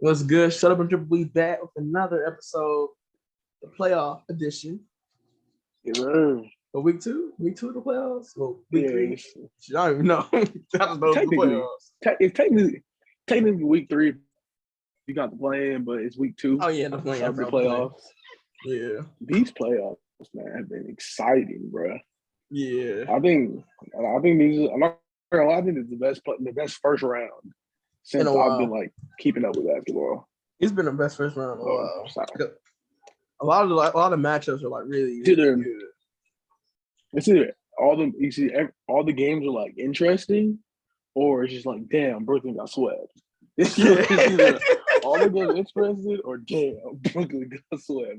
What's good? Shut up and dribble. We back with another episode, the playoff edition. Yeah, But week two of the playoffs. Well, week yeah, three. I don't even know. I just know the playoffs. It's technically week 3. You got the play-in, but it's week 2 Oh yeah, the of the playoffs. playoffs. Yeah, These playoffs, man, have been exciting, bro. yeah. I think these. I'm not gonna lie. I think it's the best first round since I've been like keeping up with basketball. It's been the best first round in a while. Sorry. A lot of matchups are like really It's either, good. It's either all the games are like interesting, or it's just like damn, Brooklyn got swept. It's either all the games interesting or damn, Brooklyn got swept.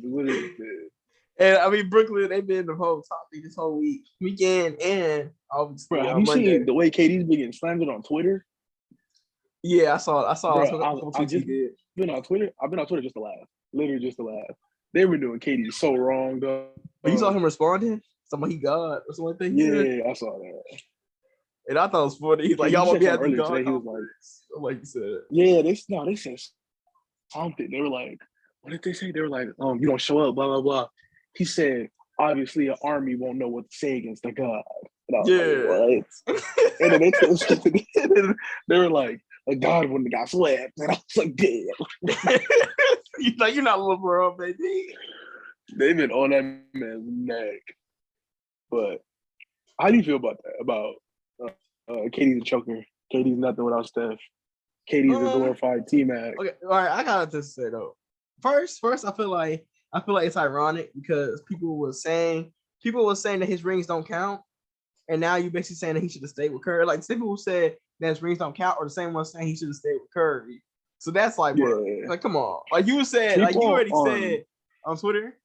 And I mean, Brooklyn, they've been the whole top this whole weekend, and obviously bro, have you Monday. seen the way KD's been getting slammed on Twitter? Yeah, I saw. Bro, I've been on Twitter just to laugh, literally just to laugh. They were doing KD so wrong, though. But you saw him responding? Somebody he got or something. Yeah, I saw that. And I thought it was funny. He's like, y'all want me to be today. He was like you said. Yeah, they said something. They were like, what did they say? They were like, you don't show up, blah blah blah. He said, obviously, an army won't know what to say against the God. And I was like, what? And then they were like, a God wouldn't have got swept. And I was like, damn. You're not little bro, baby. They've been on that man's neck. But how do you feel about that? About KD's a choker. KD's nothing without Steph. KD's a glorified T-Mac. Okay, all right. I got to say though. First, I feel like it's ironic because people were saying that his rings don't count, and now you basically saying that he should have stayed with Curry. Like the people who said that his rings don't count, or the same ones saying he should have stayed with Curry. So that's like, bro, like come on, like you said, like you already said on Twitter.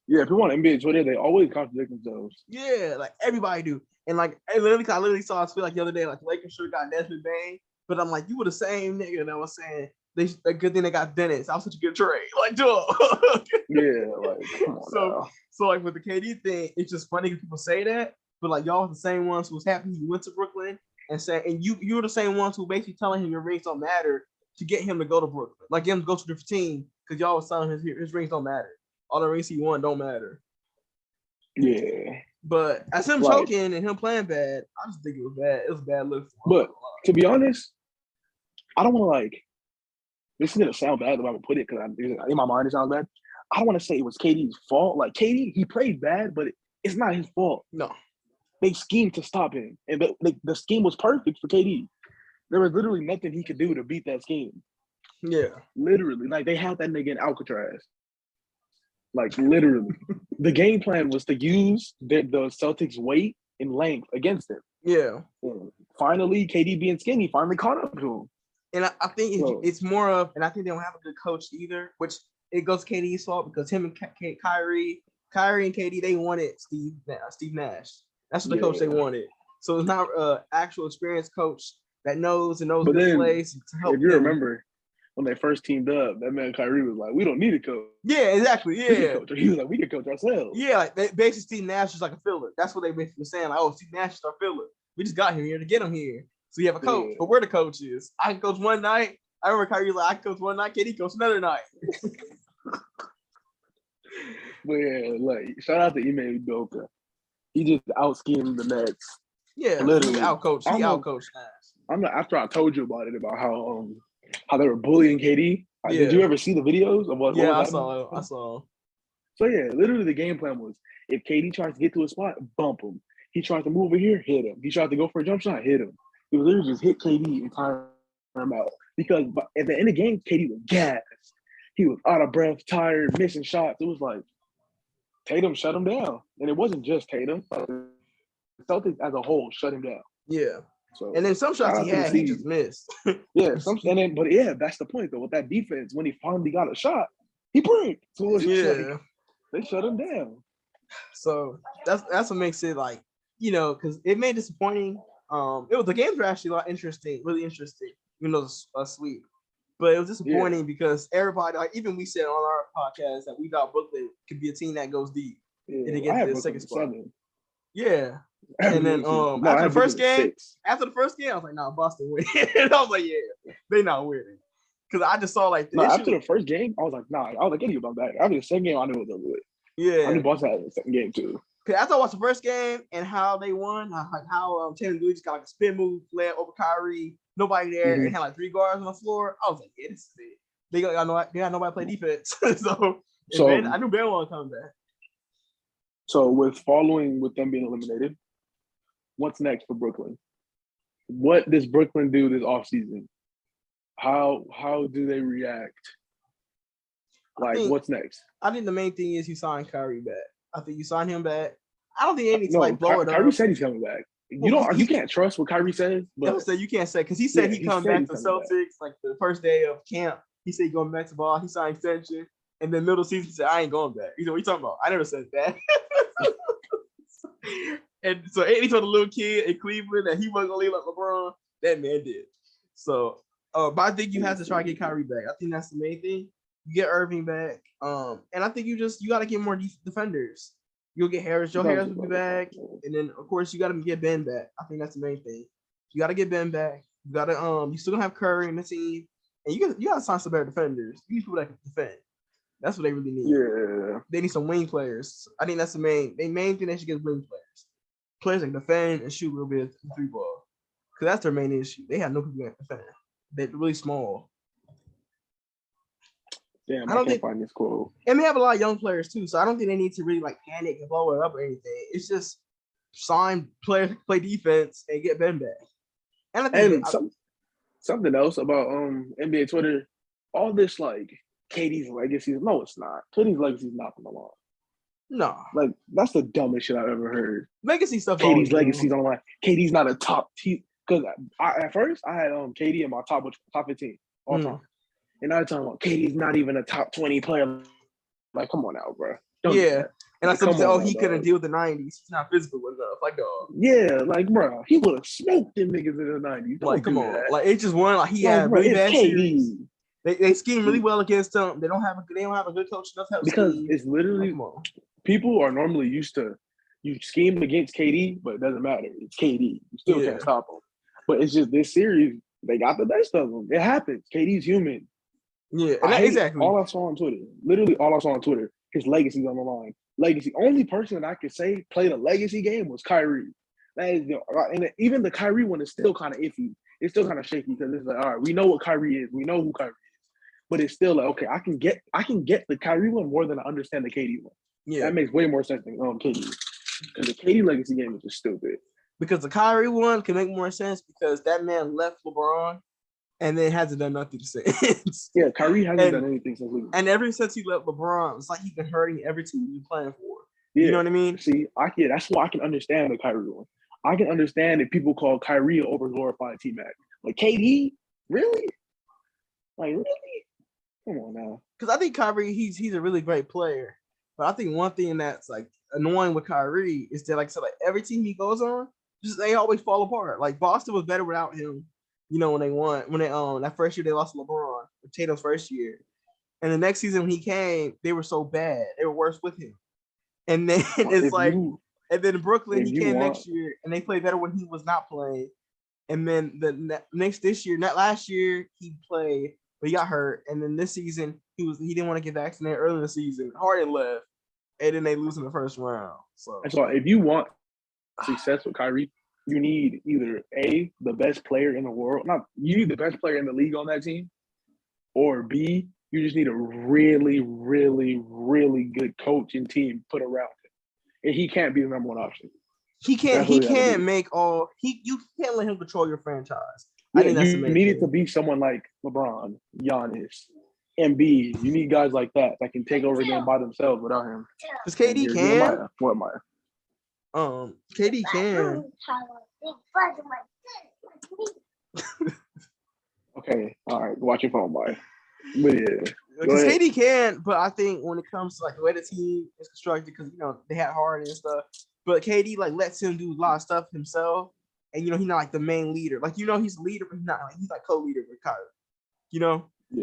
Yeah, people on NBA Twitter, they always contradict themselves. Yeah, like everybody do. And like I literally saw a tweet like the other day, like Lakers should have got Desmond Bain, but I'm like, you were the same nigga that was saying a good thing they got Dennis. That was such a good trade. Like, duh. Yeah, like come on so like with the KD thing, it's just funny when people say that, but like y'all was the same ones who was happy he went to Brooklyn and you were the same ones who basically telling him your rings don't matter to get him to go to Brooklyn, like get him to go to a different team because y'all was telling him his rings don't matter. All the rings he won don't matter. Yeah. But as him choking and him playing bad, I just think it was bad. It was a bad look for him. But to be honest, I don't want to this is going to sound bad the way I would put it because in my mind it sounds bad. I don't want to say it was KD's fault. Like KD, he played bad, but it's not his fault. No. They schemed to stop him. And the scheme was perfect for KD. There was literally nothing he could do to beat that scheme. Yeah. Literally. Like they had that nigga in Alcatraz. Like literally, the game plan was to use the Celtics' weight and length against him. Yeah. And finally, KD being skinny finally caught up to him. And I think it's more of, and I think they don't have a good coach either, which it goes KD's fault because him and Kyrie and KD, they wanted Steve Nash. That's what the coach they wanted. So it's not an actual experienced coach that knows good plays to help. If you remember, when they first teamed up, that man Kyrie was like, "We don't need a coach." Yeah, exactly. Yeah, he was like, "We can coach ourselves." Yeah, like basically Steve Nash is like a filler. That's what they basically were saying. Like, oh, Steve Nash is our filler. We just got him here to get him here. So you have a coach, but we're the coaches. I can coach one night. I remember Kyrie like, I can coach one night. KD coach another night. But yeah, like shout out to Ime Udoka. He just out schemed the Nets. Yeah, literally out coached. He out coached Nash. After I told you about it, about how they were bullying KD. Did you ever see the videos of what? Yeah, I saw. So yeah, literally the game plan was if KD tries to get to a spot, bump him. He tries to move over here, hit him. He tried to go for a jump shot, hit him. He was literally just hit KD and tire him out. Because at the end of the game, KD was gassed. He was out of breath, tired, missing shots. It was like Tatum shut him down. And it wasn't just Tatum. The Celtics as a whole shut him down. Yeah. So, and then some shots he just missed. Yeah, but that's the point though. With that defense, when he finally got a shot, he bricked. So they shut him down. So that's what makes it like, because it made disappointing. The games were actually really interesting, even though it's a sweep. But it was disappointing because everybody, like even we said on our podcast that we thought Brooklyn could be a team that goes deep and they get to the second spot. 7. Yeah. And then after the first game, I was like, nah, Boston win. And I was like, yeah, they not winning. Because I just saw like the No, issue. after the first game, I was like, nah. I was like, any about that. After the second game, I knew it was over with. Yeah. I knew Boston had the second game too. Because after I watched the first game and how they won, like how Taylor just got like a spin move, flare over Kyrie, nobody there, and had like 3 guards on the floor. I was like, yeah, this is it. They got nobody play defense. so Ben, I knew Ben wasn't coming back. So following them being eliminated, what's next for Brooklyn? What does Brooklyn do this offseason? How do they react? Like, what's next? I think the main thing is you sign Kyrie back. I think you sign him back. I don't think they need to like blow it up. Kyrie said he's coming back. You can't trust what Kyrie says. But say you can't say because he said he come back to Celtics like the first day of camp. He said he going back to ball. He signed extension, and then middle season he said I ain't going back. You know what you talking about? I never said that. And so he told the little kid in Cleveland that he wasn't gonna leave like LeBron. That man did. So, but I think you have to try to get Kyrie back. I think that's the main thing. You get Irving back, and I think you got to get more defenders. You'll get Harris. Joe Harris will be back, and then of course you got to get Ben back. I think that's the main thing. You got to get Ben back. You got to you still gonna have Curry in the team, and you got to sign some better defenders. You need people that can defend. That's what they really need. Yeah, they need some wing players. I think that's the main thing they should get is wing players. Players that can defend and shoot a little bit of the 3-ball, because that's their main issue. They have no people that can defend. They're really small. Damn, I can't find this quote. And they have a lot of young players too, so I don't think they need to really like panic and blow it up or anything. It's just sign players to play defense and get Ben back. And I think something else about NBA Twitter, all this like KD's legacy. No, it's not. KD's legacy is not on the line. No, like that's the dumbest shit I've ever heard. Legacy stuff. KD's legacy's on the line. KD's not a top team because at first I had KD in my top 15 all time. And I was talking about KD's not even a top 20 player. Like, come on now, bro. And I said, he couldn't deal with the 90s. He's not physical enough. Like, dog. Yeah, like, bro, he would have smoked them niggas in the 90s. Like, come on. That. Like, it's just one. Like, he had really bad series. They scheme really well against him. They don't have a good coach enough to help because scheme. It's literally people are normally used to you scheme against KD, but it doesn't matter. It's KD. You still can't stop him. But it's just this series, they got the best of them. It happens. KD's human. Yeah, exactly. All I saw on Twitter, literally all I saw on Twitter, his legacy's on the line. Legacy. Only person that I could say played a legacy game was Kyrie. That is, and even the Kyrie one is still kind of iffy. It's still kind of shaky because it's like, all right, we know what Kyrie is. We know who Kyrie is. But it's still like, okay, I can get the Kyrie one more than I understand the KD one. Yeah, that makes way more sense than KD. Because the KD legacy game is just stupid. Because the Kyrie one can make more sense because that man left LeBron and then hasn't done nothing since. Yeah, Kyrie hasn't done anything since leaving. And ever since he left LeBron, it's like he's been hurting every team he's playing for. Yeah. You know what I mean? See, that's why I can understand the Kyrie one. I can understand if people call Kyrie an overglorified T-Mac. Like, KD? Really? Like, really? Come on now. Because I think Kyrie, he's a really great player. But I think one thing that's, like, annoying with Kyrie is that, like I said, like, every team he goes on, they always fall apart. Like, Boston was better without him. You know, when they that first year they lost to LeBron, Tatum's first year. And the next season when he came, they were so bad. They were worse with him. And then and then Brooklyn, he came next year and they played better when he was not playing. And then not last year, he played, but he got hurt. And then this season, he didn't want to get vaccinated early in the season. Harden left. And then they lose in the first round. So if you want success with Kyrie, you need either A, the best player in the world. You need the best player in the league on that team, or B, you just need a really, really, really good coach and team put around him. And he can't be the number one option. You can't let him control your franchise. Yeah, I think that's you need it to be someone like LeBron, Giannis, Embiid. You need guys like that can take over the game by themselves without him. Because KD can. What am I? KD can. Okay, all right. Watch your phone, boy. But yeah, because KD can. But I think when it comes to like the way the team is constructed, because they had Harden and stuff. But KD like lets him do a lot of stuff himself, and he's not like the main leader. Like he's a leader, but he's like co-leader with Kyrie.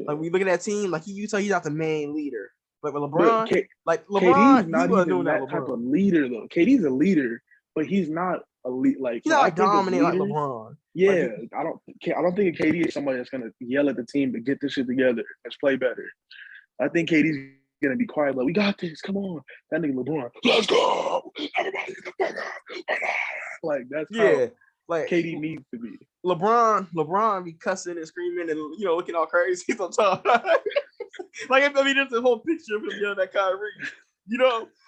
Like we look at that team, like he's not the main leader. But with LeBron, LeBron, KD's not even that type of leader though. KD's a leader, but he's not elite. Like He's when not I like think of dominant like leaders, LeBron. yeah, Like, I don't think KD is somebody that's gonna yell at the team to get this shit together. Let's play better. I think KD's gonna be quiet, like we got this. Come on, that nigga LeBron. Let's go, everybody. Get the fuck out. Like that's how yeah, like KD needs to be. LeBron be cussing and screaming and looking all crazy sometimes. Like I mean, there's a whole picture of him yelling at Kyrie.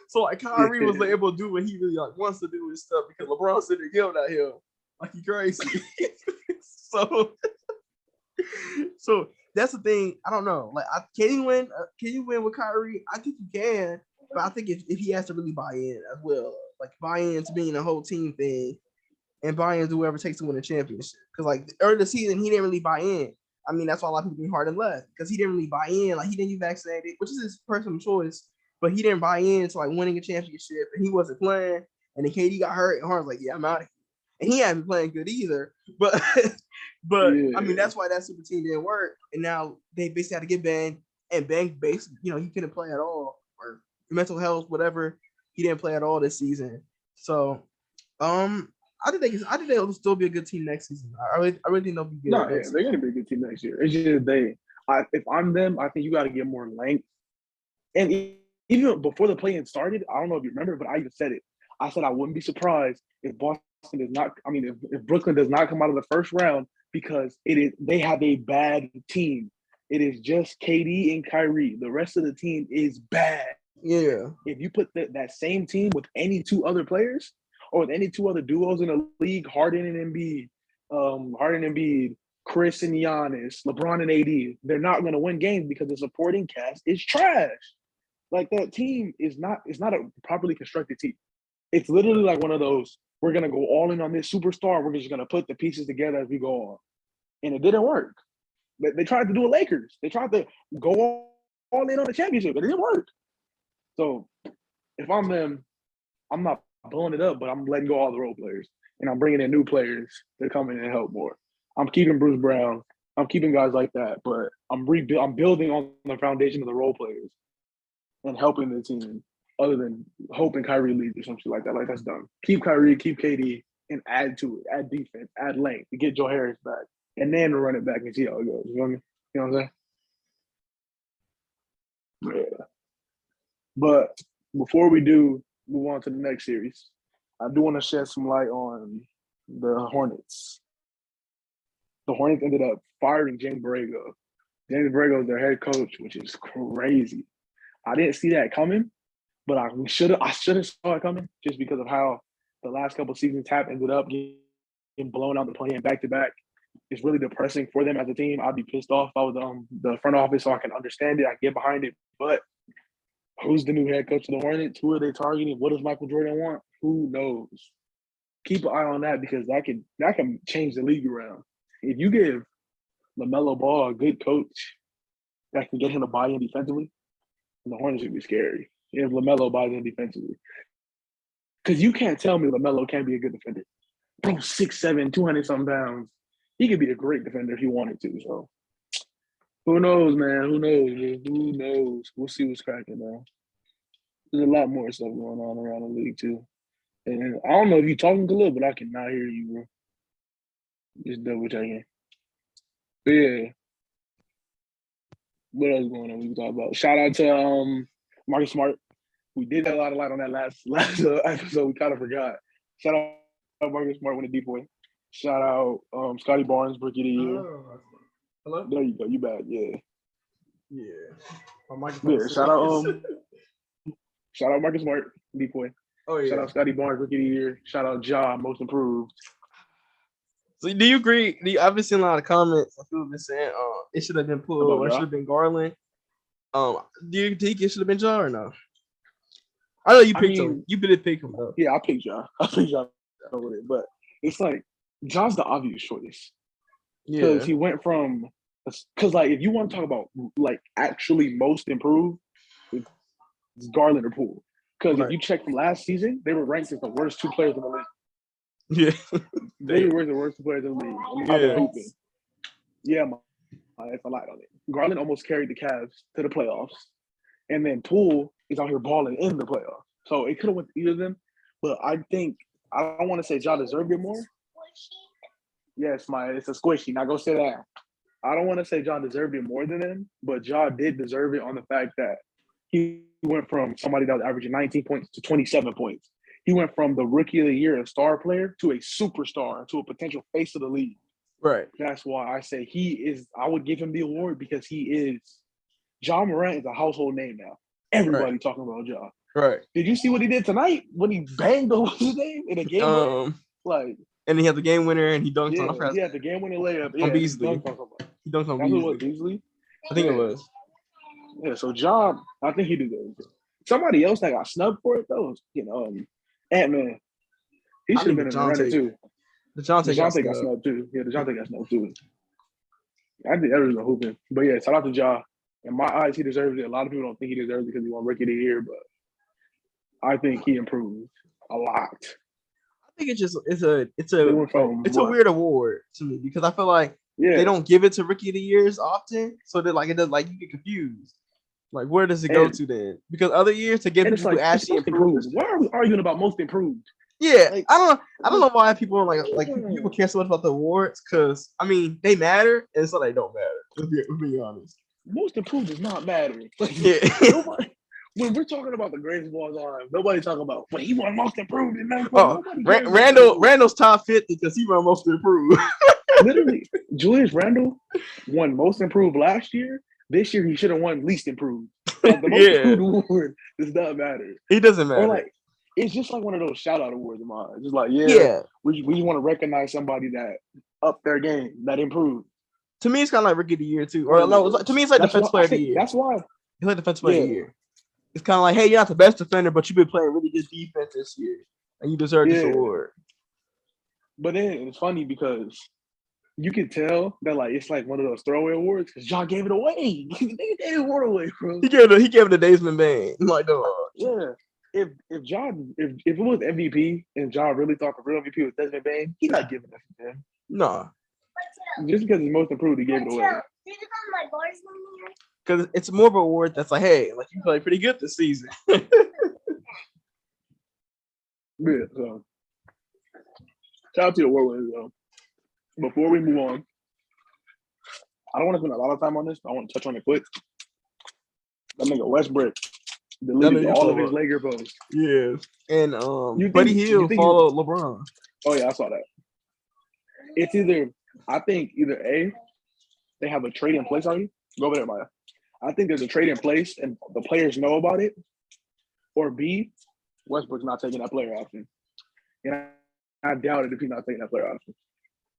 So like Kyrie was able to do what he really like wants to do and stuff because LeBron sitting there yelling at him like he crazy. So that's the thing. I don't know. Like, can you win? Can you win with Kyrie? I think you can, but I think if he has to really buy in as well, like buy into being a whole team thing, and buy into whoever takes to win a championship. Because like early the season, he didn't really buy in. I mean, that's why a lot of people being hard and left because he didn't really buy in. Like he didn't get vaccinated, which is his personal choice, but he didn't buy into like winning a championship, and he wasn't playing. And then KD got hurt, and Harden's like, "Yeah, I'm out of here." And he hadn't been playing good either. But I mean, that's why that super team didn't work. And now they basically had to get banned. And Bang basically, he couldn't play at all, or mental health, whatever. He didn't play at all this season. So, I think they'll still be a good team next season. I really think they'll be good. No, yeah, they're gonna be a good team next year. It's just if I'm them, I think you got to get more length. And even before the play-in started, I don't know if you remember, but I even said it. I said I wouldn't be surprised if Boston does not. I mean, if Brooklyn does not come out of the first round because they have a bad team. It is just KD and Kyrie. The rest of the team is bad. Yeah. If you put that same team with any two other players or with any two other duos in the league, Harden and Embiid, Chris and Giannis, LeBron and AD, they're not going to win games because the supporting cast is trash. Like that team is not a properly constructed team. It's literally like one of those, we're going to go all in on this superstar. We're just going to put the pieces together as we go on. And it didn't work. They tried to do a Lakers. They tried to go all in on the championship. It didn't work. So if I'm them, I'm not blowing it up, but I'm letting go all the role players. And I'm bringing in new players to come in and help more. I'm keeping Bruce Brown. I'm keeping guys like that. But I'm building on the foundation of the role players and helping the team other than hoping Kyrie leaves or something like that. Like, that's dumb. Keep Kyrie, keep KD, and add to it. Add defense, add length to get Joe Harris back. And then run it back and see how it goes. You know what I'm saying? Yeah. But before we do move on to the next series, I do want to shed some light on the Hornets. The Hornets ended up firing James Borrego. James Borrego is their head coach, which is crazy. I didn't see that coming, but I should have saw it coming just because of how the last couple of seasons ended up getting blown out the play-in back-to-back. It's really depressing for them as a team. I'd be pissed off if I was the front office, so I can understand it. I can get behind it. But who's the new head coach of the Hornets? Who are they targeting? What does Michael Jordan want? Who knows? Keep an eye on that because that can change the league around. If you give LaMelo Ball a good coach that can get him to buy in defensively, the Hornets would be scary if LaMelo buys in defensively. Because you can't tell me LaMelo can't be a good defender. Bro, 6'7", 200-something pounds. He could be a great defender if he wanted to. So, who knows, man? Who knows? We'll see what's cracking, man. There's a lot more stuff going on around the league, too. And I don't know if you're talking to Khalil, but I cannot hear you, bro. Just double checking. But yeah. What else going on we can talk about? Shout out to Marcus Smart. We did a lot of light on that last episode. We kind of forgot. Shout out Marcus Smart winning D-Boy. Shout out Scotty Barnes, Rookie of the Year. Hello? There you go. You back. Yeah. Yeah. Shout out Marcus Smart, D-Boy. Oh, yeah. Shout out Scotty Barnes, Rookie of the Year. Shout out Ja, Most Improved. So do you agree? I've been seeing a lot of comments. People have been saying it should have been Poole or it should have been Garland. Do you think it should have been Ja or no? I know you picked him. You did pick him though. Yeah, I picked Ja. Over it, but it's like Ja's the obvious choice. Because he went from like if you want to talk about like actually most improved, it's Garland or Poole. Because if you check from last season, they were ranked as the worst two players in the league. Yeah. They were the worst two players in the league. Yeah, if I lied on it. Garland almost carried the Cavs to the playoffs. And then Poole is out here balling in the playoffs. So it could have went to either of them. But I think I don't want to say Ja deserved it more. Yes, it's a squishy. Now go sit down. I don't want to say Ja deserved it more than him, but Ja did deserve it on the fact that he went from somebody that was averaging 19 points to 27 points. He went from the rookie of the year, a star player, to a superstar, to a potential face of the league. Right. That's why I say he is. I would give him the award because he is. Ja Morant is a household name now. Everybody talking about Ja. Right. Did you see what he did tonight when he banged the his name in a game? Like, and he had the game winner and he dunked on. He had the game winning layup on Beasley. He dunked on Beasley. Beasley. I think it was. Yeah. So Ja, I think he deserves it. Somebody else that got snubbed for it though, Ant-Man. He should have been in the running too. DeJounte got snubbed too. Yeah, DeJounte got snubbed too. I think everyone's a hooping. But yeah, shout out to Ja. In my eyes, he deserves it. A lot of people don't think he deserves it because he won Rookie of the Year, but I think he improved a lot. I think it's a weird award to me because I feel like they don't give it to Rookie of the Years often, so that like it does like you get confused. Like where does it go to then? Because other years to give people who actually improved. Why are we arguing about most improved? Yeah, like, I don't know why people are like people care so much about the awards because I mean they matter and so they don't matter. Let's be honest. Most improved does not matter. When we're talking about the greatest of all time, nobody talking about when he won most improved. Randall's top 50 because he won most improved. Literally, Julius Randle won most improved last year. This year he should have won least improved. Like, the most improved award does not matter. It doesn't matter. Or like it's just like one of those shout out awards of mine. Just like we want to recognize somebody that upped their game, that improved. To me, it's kind of like Rookie of the Year too. Or no, to me, it's like Defensive Player of the Year. That's why. It's like Defensive Player of the Year. It's kind of like, hey, you're not the best defender, but you've been playing really good defense this year, and you deserve this award. But then it's funny because you can tell that like it's like one of those throwaway awards because John gave it away. They gave the award away, bro. He gave it to Daysman Bane. Like, if it was MVP and John really thought the real MVP was Desmond Bane, he's not giving it to him. No. Just because he's most improved, he gave it away. Because it's more of an award that's like, hey, like you played pretty good this season. Yeah, so shout out to the award winners though. Before we move on, I don't want to spend a lot of time on this, but I want to touch on it quick. That nigga Westbrook deleted all of his Laker posts. Yeah. And Buddy Hield followed LeBron. Oh yeah, I saw that. It's either A, they have a trade in place already. Go over there, Maya. I think there's a trade in place and the players know about it. Or B, Westbrook's not taking that player option. And I doubt it if he's not taking that player option.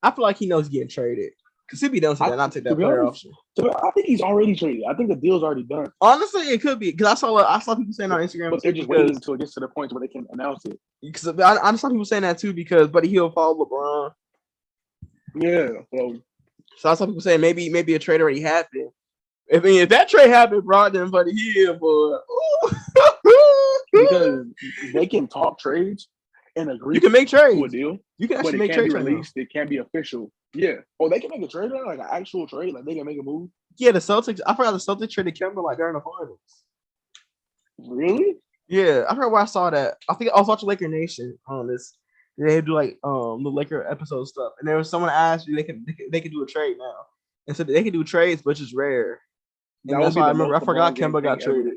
I feel like he knows he's getting traded. Because he'd be done to not take that player option. I think he's already traded. I think the deal's already done. Honestly, it could be. Because I saw people saying on Instagram. But they're just waiting until it gets to the point where they can announce it. Because I saw people saying that too because Buddy Hield followed LeBron. Yeah. So I saw people saying maybe a trade already happened. If that trade happened, bro, then Buddy Hield, boy. Because they can talk trades and agree. You can make trades. To a deal. You can actually make trades. But it can't be released. It can't be official. Yeah. Oh, they can make a trade now, like an actual trade. Like they can make a move. Yeah, the Celtics. I forgot the Celtics traded Kemba like during the finals. Really? Yeah, I forgot where I saw that. I think I was watching Laker Nation on this. They do like the Laker episode stuff, and there was someone asked you they can do a trade now, and so they can do trades, but it's rare. And that's why I remember. I forgot Kemba got traded.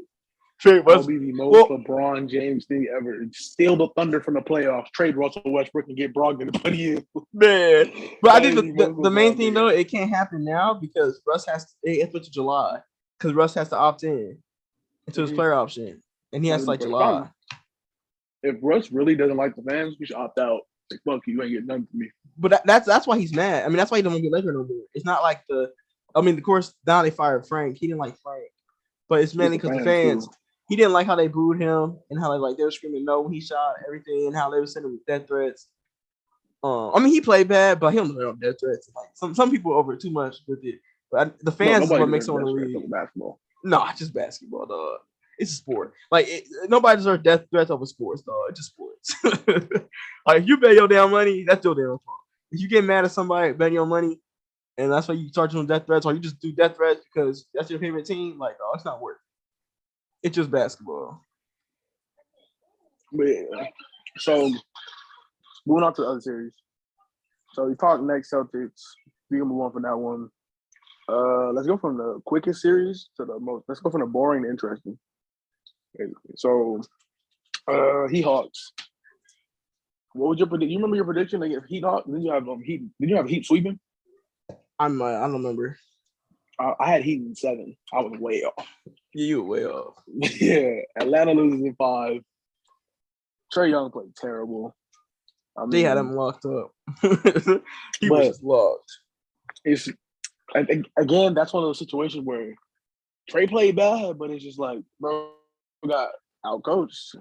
That would be the most LeBron James thing ever. Steal the thunder from the playoffs, trade Russell Westbrook, and get Brogdon to put in. Man, but I think the main thing though, it can't happen now because Russ it's to July because Russ has to opt in into his player option, and he has to like July. If Russ really doesn't like the fans, we should opt out. Like, fuck you, ain't getting nothing from me. But that's why he's mad. I mean, that's why he don't want to be Laker no more. It's not like of course, now they fired Frank. He didn't like Frank, but it's mainly because the fans. Too. He didn't like how they booed him and how they were screaming no when he shot everything and how they were sending death threats. He played bad, but he don't know death threats. Like some people over too much with it. But the fans is what makes someone leave. Basketball. No, just basketball, dog. It's a sport. Like nobody deserves death threats over sports, dog. It's just sports. Like if you bet your damn money, that's your damn fault. If you get mad at somebody betting your money, and that's why you start doing death threats, or you just do death threats because that's your favorite team, like, oh, it's not worth it. It's just basketball. But, so moving on to the other series. So we talked next Celtics. We can move on from that one. Let's go from the quickest series to the most. Let's go from the boring to interesting. So, Heat Hawks. What was your prediction? You remember your prediction against Heat Hawks? Did you have Heat? Did you have Heat sweeping? I don't remember. I had Heat in 7. I was way off. Yeah, you were way off. Yeah, Atlanta loses in 5. Trae Young played terrible. They had him locked up. He was just locked. It's again, that's one of those situations where Trae played bad, but it's just like, bro, got outcoached.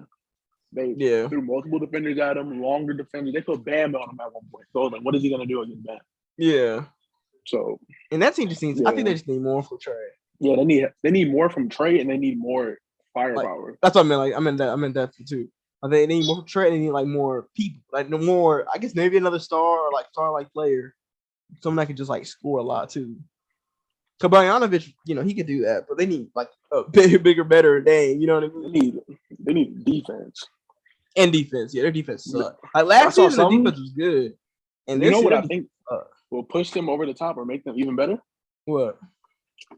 They threw multiple defenders at him, longer defenders. They put Bam on him at one point. So like, what is he gonna do against Bam? Yeah. So and that team just needs. I think they just need more from Trae. Yeah, they need more from Trae, and they need more firepower. Like, that's what I meant. Like I meant that too. They need more from Trae. They need like more people, like no more. I guess maybe another star like player, someone that can just like score a lot too. So Bogdanović, he could do that, but they need like a bigger, better Dame. You know what I mean? They need defense and defense. Yeah, their defense sucked. Like last season, the defense was good. And you know what I think will push them over the top or make them even better? What?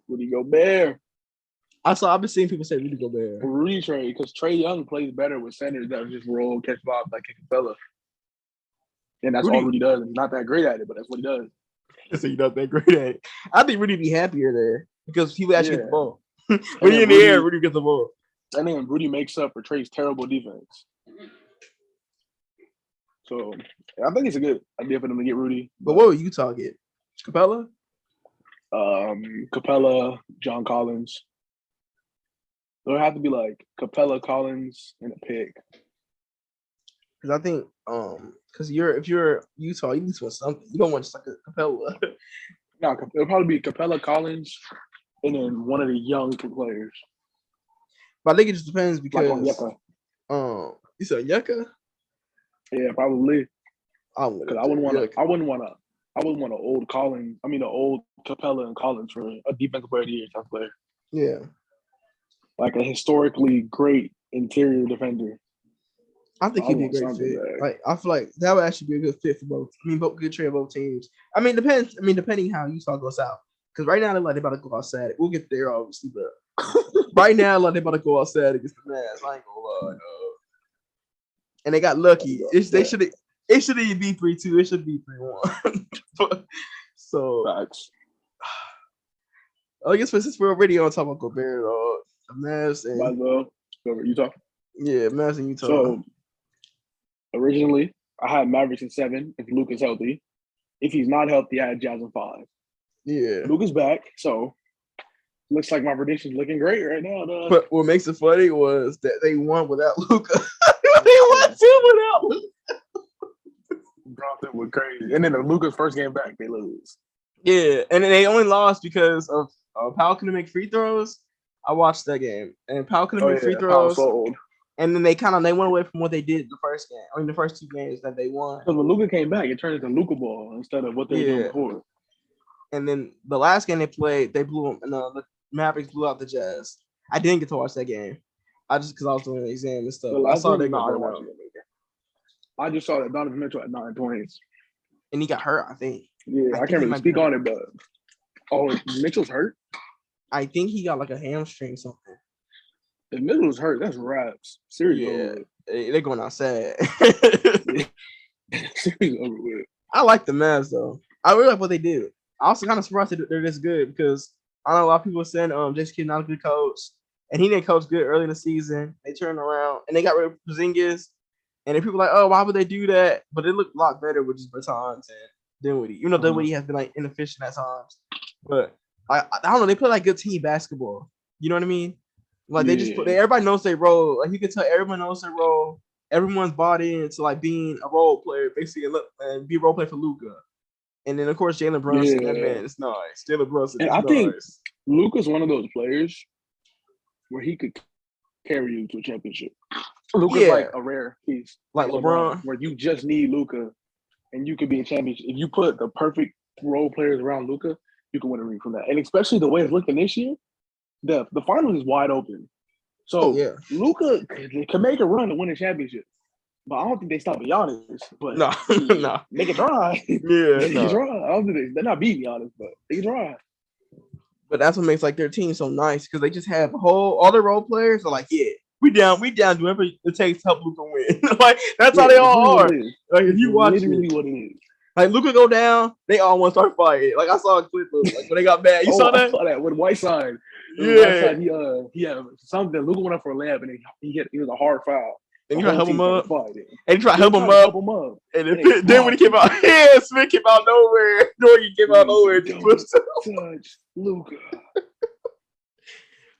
Rudy Gobert. I've been seeing people say Rudy Gobert. Rudy Trae, because Trae Young plays better with centers that just roll, catch balls like Capella. And that's all Rudy does. He's not that great at it, but that's what he does. So you're not that great at it. I think Rudy be happier there because he would actually get the ball. When you're in the air, Rudy gets the ball. And then Rudy makes up for Trae's terrible defense. So I think it's a good idea for them to get Rudy. But what would Utah get? Capella? Capella, John Collins. So it have to be like Capella, Collins, and a pick. Because I think, because if you're Utah, you need to want something. You don't want just like a Capella. No, it'll probably be Capella, Collins, and then one of the young players. But I think it just depends because like you said Yucca? Yeah, probably. Because I wouldn't want an old Collins. I mean, an old Capella and Collins for a defensive player of the year type player. Yeah, like a historically great interior defender. I think he'd be a great fit. Like I feel like that would actually be a good fit for both. I mean, both good trade both teams. I mean, depends. I mean, depending how Utah goes out. Because right now they're about to go outside. We'll get there obviously, but right now they're about to go outside against the Mavs. I ain't gonna lie. And they got lucky. It should even be 3-2. It should be 3-1. So facts. I guess since we're already on top of Gobert, the Mavs and might as well go Utah. Yeah, Mavs and Utah. So originally I had Mavericks in 7 if Luca's healthy. If he's not healthy, I had Jazz in 5. Yeah. Luca's back, so looks like my prediction's looking great right now. But what makes it funny was that they won without Luca. They won 2 without Luca. Dropped it with crazy. And then the Luca's first game back, they lose. Yeah, and they only lost because of Powell couldn't make free throws. I watched that game, and Powell couldn't make free throws. And then they went away from what they did the first game. I mean, the first 2 games that they won. Because when Luca came back, it turned into Luca ball instead of what they were doing before. And then the last game they played, they blew them. And the Mavericks blew out the Jazz. I didn't get to watch that game. Because I was doing an exam and stuff. I saw they got hurt. I just saw that Donovan Mitchell at 9 points. And he got hurt, I think. Yeah, I can't really speak on it, but Mitchell's hurt? I think he got like a hamstring or something. If Mitchell's hurt, that's raps. Seriously. Yeah, they're going outside. Seriously over with. I like the Mavs though. I really like what they did. I also kind of surprised that they're this good because I know a lot of people saying Jason Kidd's not a good coach, and he didn't coach good early in the season. They turned around and they got rid of Porzingis, and then people are like, oh, why would they do that? But it looked a lot better with just Bertans and Dinwiddie. You know, Dinwiddie has been like inefficient at times, but I don't know. They play like good team basketball. You know what I mean? Like they just everybody knows their role. Like you can tell everyone knows their role. Everyone's bought into like being a role player, basically, and be a role player for Luca. And then of course Jalen Brunson, that man is nice. Jalen Brunson, and I think Luca's one of those players where he could carry you to a championship. Luca's like a rare piece, like LeBron, where you just need Luca, and you could be a championship. If you put the perfect role players around Luca, you can win a ring from that. And especially the way it's looking this year, the finals is wide open. So Luca can make a run to win a championship. But I don't think they stopping Giannis. But No, no. they can try. Yeah, They can no. try. I don't think they're not beating Giannis, but they can try. But that's what makes like their team so nice because they just have all their role players are like, yeah, we down, do whatever it takes to help Luca win. Like that's how they all are. Like if you watch literally it, what it is. like Luca go down, they all want to start fighting. Like I saw a clip of like when they got mad. You saw that? I saw that with Whiteside. Yeah. Whiteside, he had something. Luca went up for a layup and he was a hard foul. And you try to help him up. And you try to help him up. And then when he came out, yeah, Smith came out nowhere. Dorian came out nowhere. Just pushed him. Touch Luca.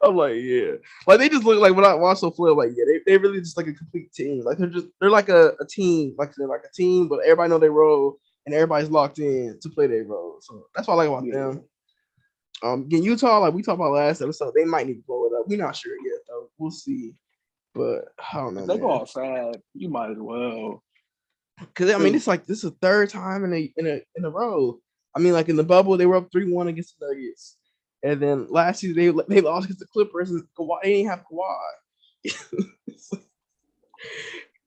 I'm like, yeah. Like they just look like when I watch the flip, like, yeah, they really just like a complete team. Like they're like a team. Like they're like a team, but everybody know their role and everybody's locked in to play their role. So that's what I like about them. Again, Utah, like we talked about last episode, they might need to blow it up. We're not sure yet, though. We'll see. But I don't know. If they go outside, you might as well. Because I mean, it's like this is the third time in a row. I mean, like in the bubble, they were up 3-1 against the Nuggets, and then last season they lost against the Clippers, and Kawhi, they didn't have Kawhi.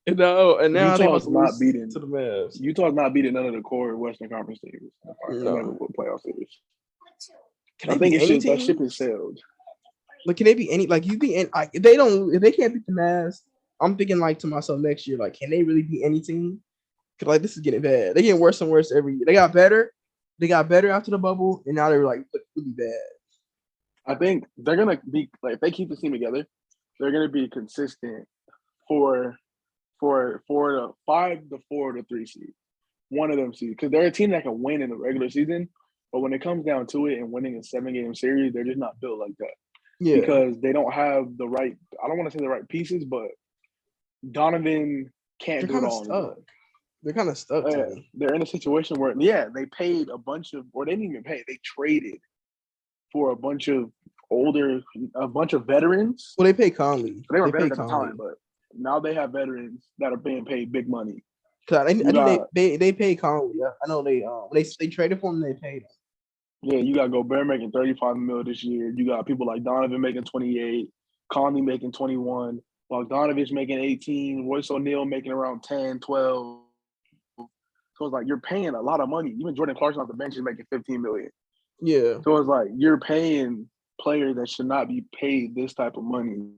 and now they must not beating to the Mavs. Utah's not beating none of the core Western Conference teams. No. Playoff series. I think that ship is sailed. Like, can they be any? Like, you be in? Like, if they can't beat the Mavs, I'm thinking like to myself next year, like, can they really beat any team? Cause like this is getting bad. They're getting worse and worse every year. They got better. They got better after the bubble, and now they're like really bad. I think they're gonna be like if they keep the team together, they're gonna be consistent for the 5 to 4 to 3 seed. One of them seeds because they're a team that can win in the regular season, but when it comes down to it and winning a 7-game series, they're just not built like that. Yeah. Because they don't have the right. I don't want to say the right pieces, but Donovan can't do it all. Stuck. They're kind of stuck. They're in a situation where, they paid a bunch of, or they didn't even pay. They traded for a bunch of veterans. Well, they paid Conley. They were veterans at the time, but now they have veterans that are being paid big money. Cause I think they paid Conley. Yeah. I know they traded for him. They paid him. Yeah, you got Gobert making $35 million this year. You got people like Donovan making 28, Conley making 21, Bogdanovich making 18, Royce O'Neal making around 10, 12. So it's like you're paying a lot of money. Even Jordan Clarkson off the bench is making $15 million. Yeah. So it's like you're paying players that should not be paid this type of money.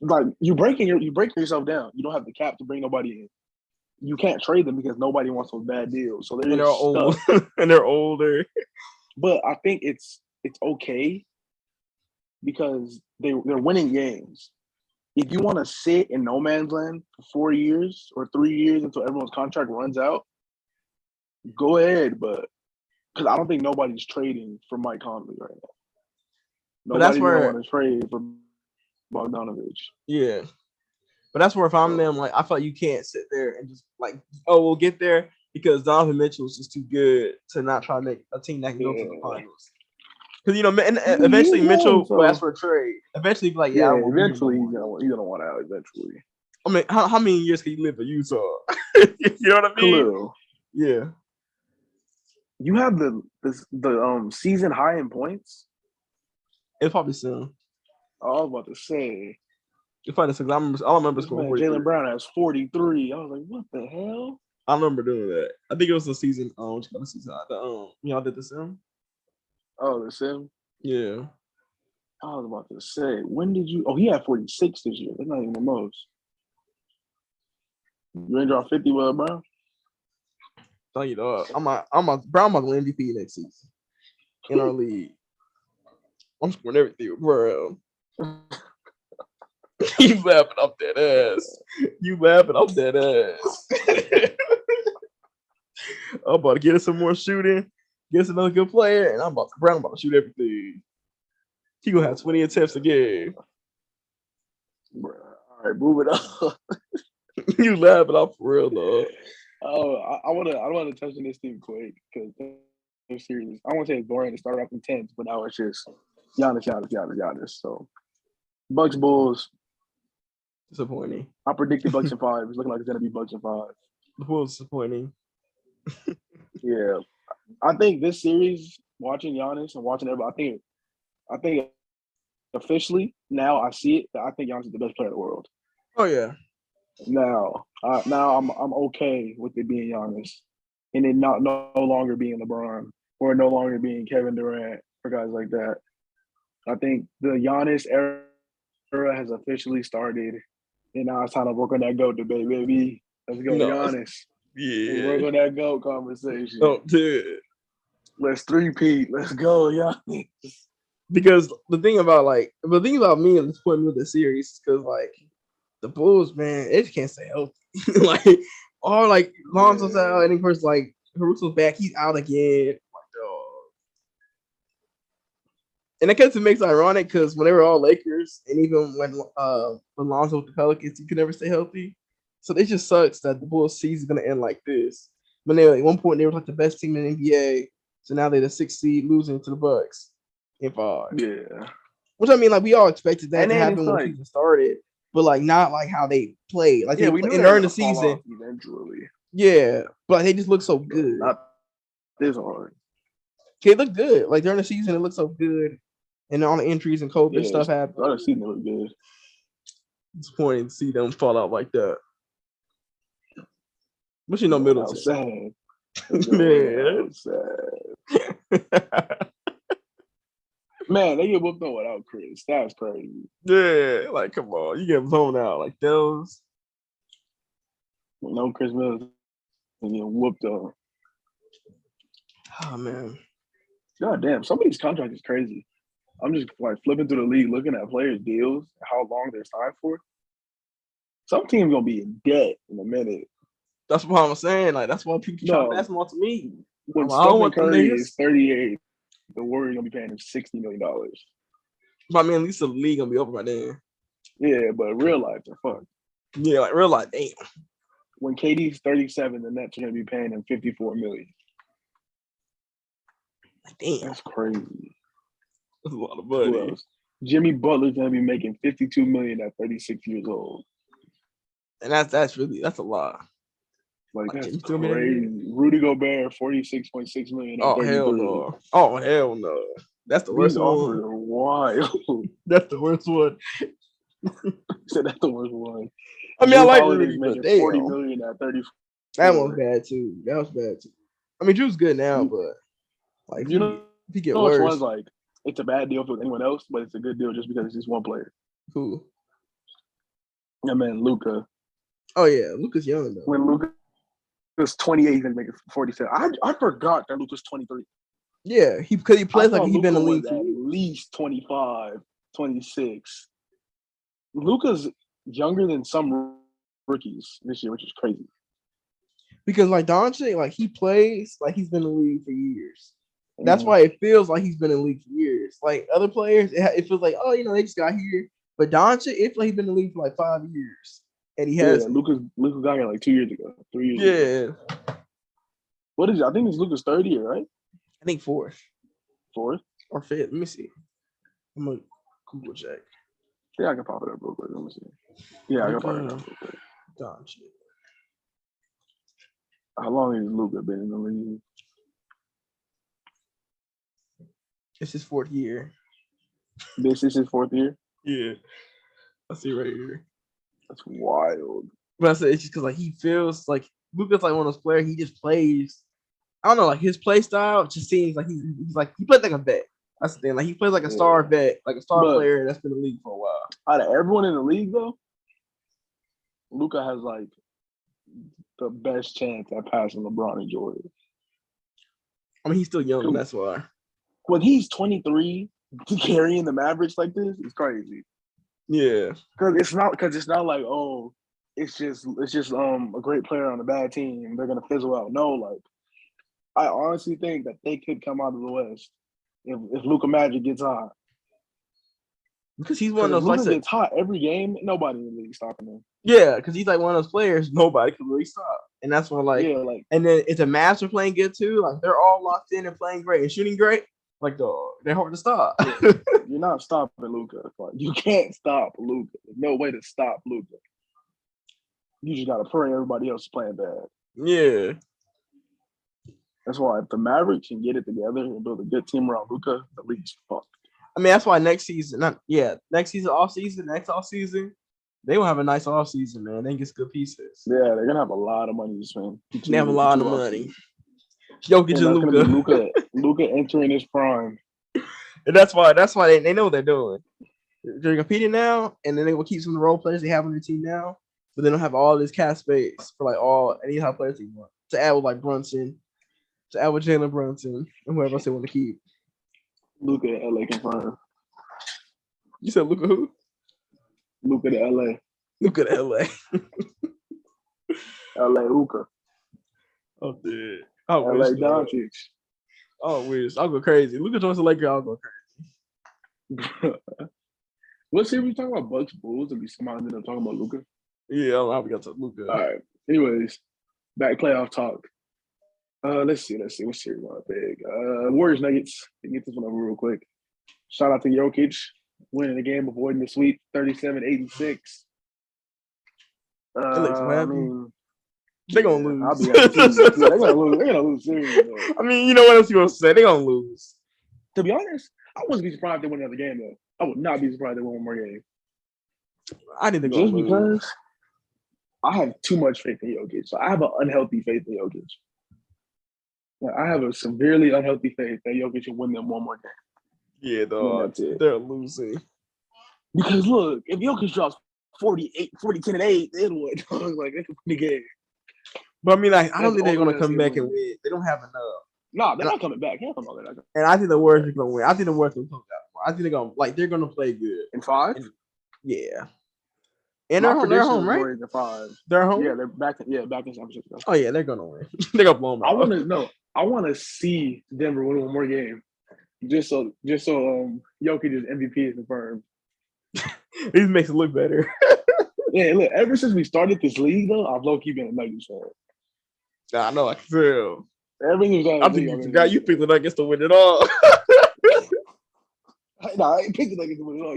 Like you're breaking yourself down. You don't have the cap to bring nobody in. You can't trade them because nobody wants those bad deals. So they're old and they're older. But I think it's okay because they're winning games. If you want to sit in no man's land for 4 years or 3 years until everyone's contract runs out, go ahead. But because I don't think nobody's trading for Mike Conley right now. But that's where want to trade for Bogdanovich. Yeah. But that's where if I'm them, like I feel like you can't sit there and just like, we'll get there because Donovan Mitchell is just too good to not try to make a team that can go to the finals. Because and eventually Mitchell will ask for a trade. Eventually, be like, eventually he's gonna want out. Eventually, I mean, how many years can you live in Utah? You know what I mean? Khalil. Yeah. You have the season high in points. It's probably soon. I was about to say. It's probably soon. I remember scoring. Jaylen Brown has 43. I was like, what the hell? I remember doing that. I think it was the season. What you call the season? Y'all did the sim. Oh, the sim? Yeah. I was about to say, when did you? Oh, he had 46 this year. That's not even the most. You ain't drop 50 with Brown? Tell you dog. I'm Brown about to win MVP next season in our league. I'm scoring everything, bro. You laughing up that ass. I'm about to get us some more shooting. Get us another good player, and I'm about to shoot everything. He gonna have 20 attempts a game. Bro, all right, move it up. You laughing up for real, though. Oh, I want to touch on this team quick because they're serious. I want to say it's boring to start off in 10s, but now it's just Giannis. So, Bucks Bulls. Disappointing. I predicted Bucks in 5. It's looking like it's gonna be Bucks in 5. The Bulls disappointing. Yeah, I think this series, watching Giannis and watching everybody, I think officially now I see it. I think Giannis is the best player in the world. Oh yeah. Now I'm okay with it being Giannis, and it not no longer being LeBron or no longer being Kevin Durant or guys like that. I think the Giannis era has officially started, and now it's time to work on that GOAT debate, baby. Let's go, No, Giannis. Let's yeah. work on that GOAT conversation. Oh, dude. Let's three-peat. Let's go, Giannis. Because the thing about me at this point with the series is because like the Bulls, man, they just can't stay healthy. like all like Lonzo's out, and of course like Caruso's back, he's out again. Like, dog. And I guess it makes it ironic because when they were all Lakers, and even when Lonzo with the Pelicans, he could never stay healthy. So it just sucks that the Bulls season is gonna end like this. When they at one point they were like the best team in the NBA, so now they're the 6th seed losing to the Bucks in 5. Yeah. Which I mean, like we all expected that And to then happen it's when the like, season started, but like not like how they played. Like yeah, they we knew play, they and were during the gonna fall season, off eventually. yeah, but they just look so good. Not this hard. They look good. Like during the season, it looks so good, and all the injuries and COVID Yeah, stuff happened. the season look good. Disappointing to see them fall out like that. But you know, Man, Middleton. was sad. Man. Sad. Man, they get whooped on without Chris. That's crazy. Yeah, like come on, you get blown out like those. No Chris Middleton, and get whooped on. Oh man. God damn, some of these contracts is crazy. I'm just like flipping through the league, looking at players' deals, how long they're signed for. Some teams gonna be in debt in a minute. That's what I'm saying. Like that's why people try to pass them on to me. When I don't Stephen want Curry is 38, the Warriors gonna be paying him $60 million. But I mean, at least the league gonna be over by then. Yeah, but real life, they're fucked. Yeah, like real life, damn. When KD's 37, the Nets are gonna be paying him $54 million. Like, damn, that's crazy. That's a lot of money. Jimmy Butler's gonna be making $52 million at 36 years old. And that's a lot. Like that's crazy. Rudy Gobert, $46.6 million at 33. Hell no. Oh hell no. That's the worst one. Offers are wild. That's the worst one. Said that's the worst one. I mean, I like Rudy, but damn. $40 million at 34. That one was bad too. That was bad too. I mean, Drew's good now, but like if he get worse, one's like it's a bad deal for anyone else, but it's a good deal just because it's just one player. Who? Yeah, man, Luca. Oh yeah, Luca's young though. When Luca was 28, he's gonna make it 47. I forgot that Luca's 23. Yeah, because he plays like he's been in the league at least 25, 26. Luca's younger than some rookies this year, which is crazy. Because like Doncic, like he plays like he's been in the league for years. That's why it feels like he's been in the league for years. Like other players, it feels like, oh, they just got here. But Doncic, it feels like he's been in the league for like 5 years. And he has. Yeah, Luca got here like 2 years ago, 3 years ago. What is it? I think it's Luca's third year, right? I think fourth. Fourth? Or fifth. Let me see. I'm going to Google check. Yeah, I can pop it up real quick. Let me see. Yeah, I can pop it up real quick. Doncic. How long has Luca been in the league? It's his 4th year. This is his 4th year? Yeah. I see right here. That's wild. But I said it's just because like he feels like Luca's like one of those players. He just plays. I don't know, like his play style just seems like he's like he plays like a vet. That's the thing. Like he plays like a star vet, like a star player that's been in the league for a while. Out of everyone in the league, though, Luca has like the best chance at passing LeBron and Jordan. I mean, he's still young. That's why. When he's 23, carrying the Mavericks like this is crazy. Yeah, because it's not like it's just a great player on a bad team. They're gonna fizzle out. No, like I honestly think that they could come out of the West if Luka Magic gets hot. Because he's one of those Luka gets hot every game. Nobody in the league stopping him. Yeah, because he's like one of those players nobody can really stop, and that's why and then if the Mavs are playing good too, like they're all locked in and playing great and shooting great. Like they're hard to stop. You're not stopping Luka. Like, you can't stop Luka. There's no way to stop Luka. You just gotta pray everybody else is playing bad. Yeah. That's why if the Mavericks can get it together and build a good team around Luka, the league's fucked. I mean, that's why next season, off season, They will have a nice offseason, man. They get good pieces. Yeah, they're gonna have a lot of money to spend. They have a lot of money. Jokic and Luca. Luca entering his prime. And that's why they know what they're doing. They're competing now, and then they will keep some of the role players they have on their team now, but they don't have all this cap space for like any high players they want to add with like Brunson, to add with Jalen Brunson, and whoever else they want to keep. Luca at LA confirmed. You said Luca who? Luca to LA. Luca to LA. LA Luca. Oh, dude. LA Doncic. Oh, weird. I'll go crazy. Luca joins the Lakers. I'll go crazy. What series we talking about? Bucks Bulls, and we somehow ended up talking about Luca. Yeah, I we got to Luca. All right. Anyways, back playoff talk. Let's see. What series want to pick? Warriors Nuggets. Get this one over real quick. Shout out to Jokic winning the game, avoiding the sweep, 37-86. I mean, they're gonna lose. I'll be honest. Yeah, they're gonna lose series. I mean, you know what else you gonna say? They're gonna lose. To be honest, I wouldn't be surprised if they win another game though. I would not be surprised if they win one more game. I think they're gonna lose. Because I have too much faith in Jokic. So I have an unhealthy faith in Jokic. I have a severely unhealthy faith that Jokic will win them one more game. Yeah, dog. They're losing. Because look, if Jokic drops 40-10-8, then what? Like they could win the game. But I mean, like, I don't think they're gonna come back and win. They don't have enough. No, they're not coming back. Hell no, they're not coming. And I think the Warriors are gonna win. I think the Warriors will come out. I think they're gonna play good. In 5? Yeah. And they're home, right? Warriors in 5. They're home. Yeah, they're back. Back in San Francisco. Oh yeah, they're gonna win. They're gonna blow them out. I want to see Denver win one more game, just so Jokic's MVP is confirmed. This makes it look better. Yeah, look. Ever since we started this league, though, I've low key been a Nuggets fan. Nah, I know, I can tell. Ever since I think you picked the Nuggets to win it all. Nah, I ain't picked the Nuggets to win it all.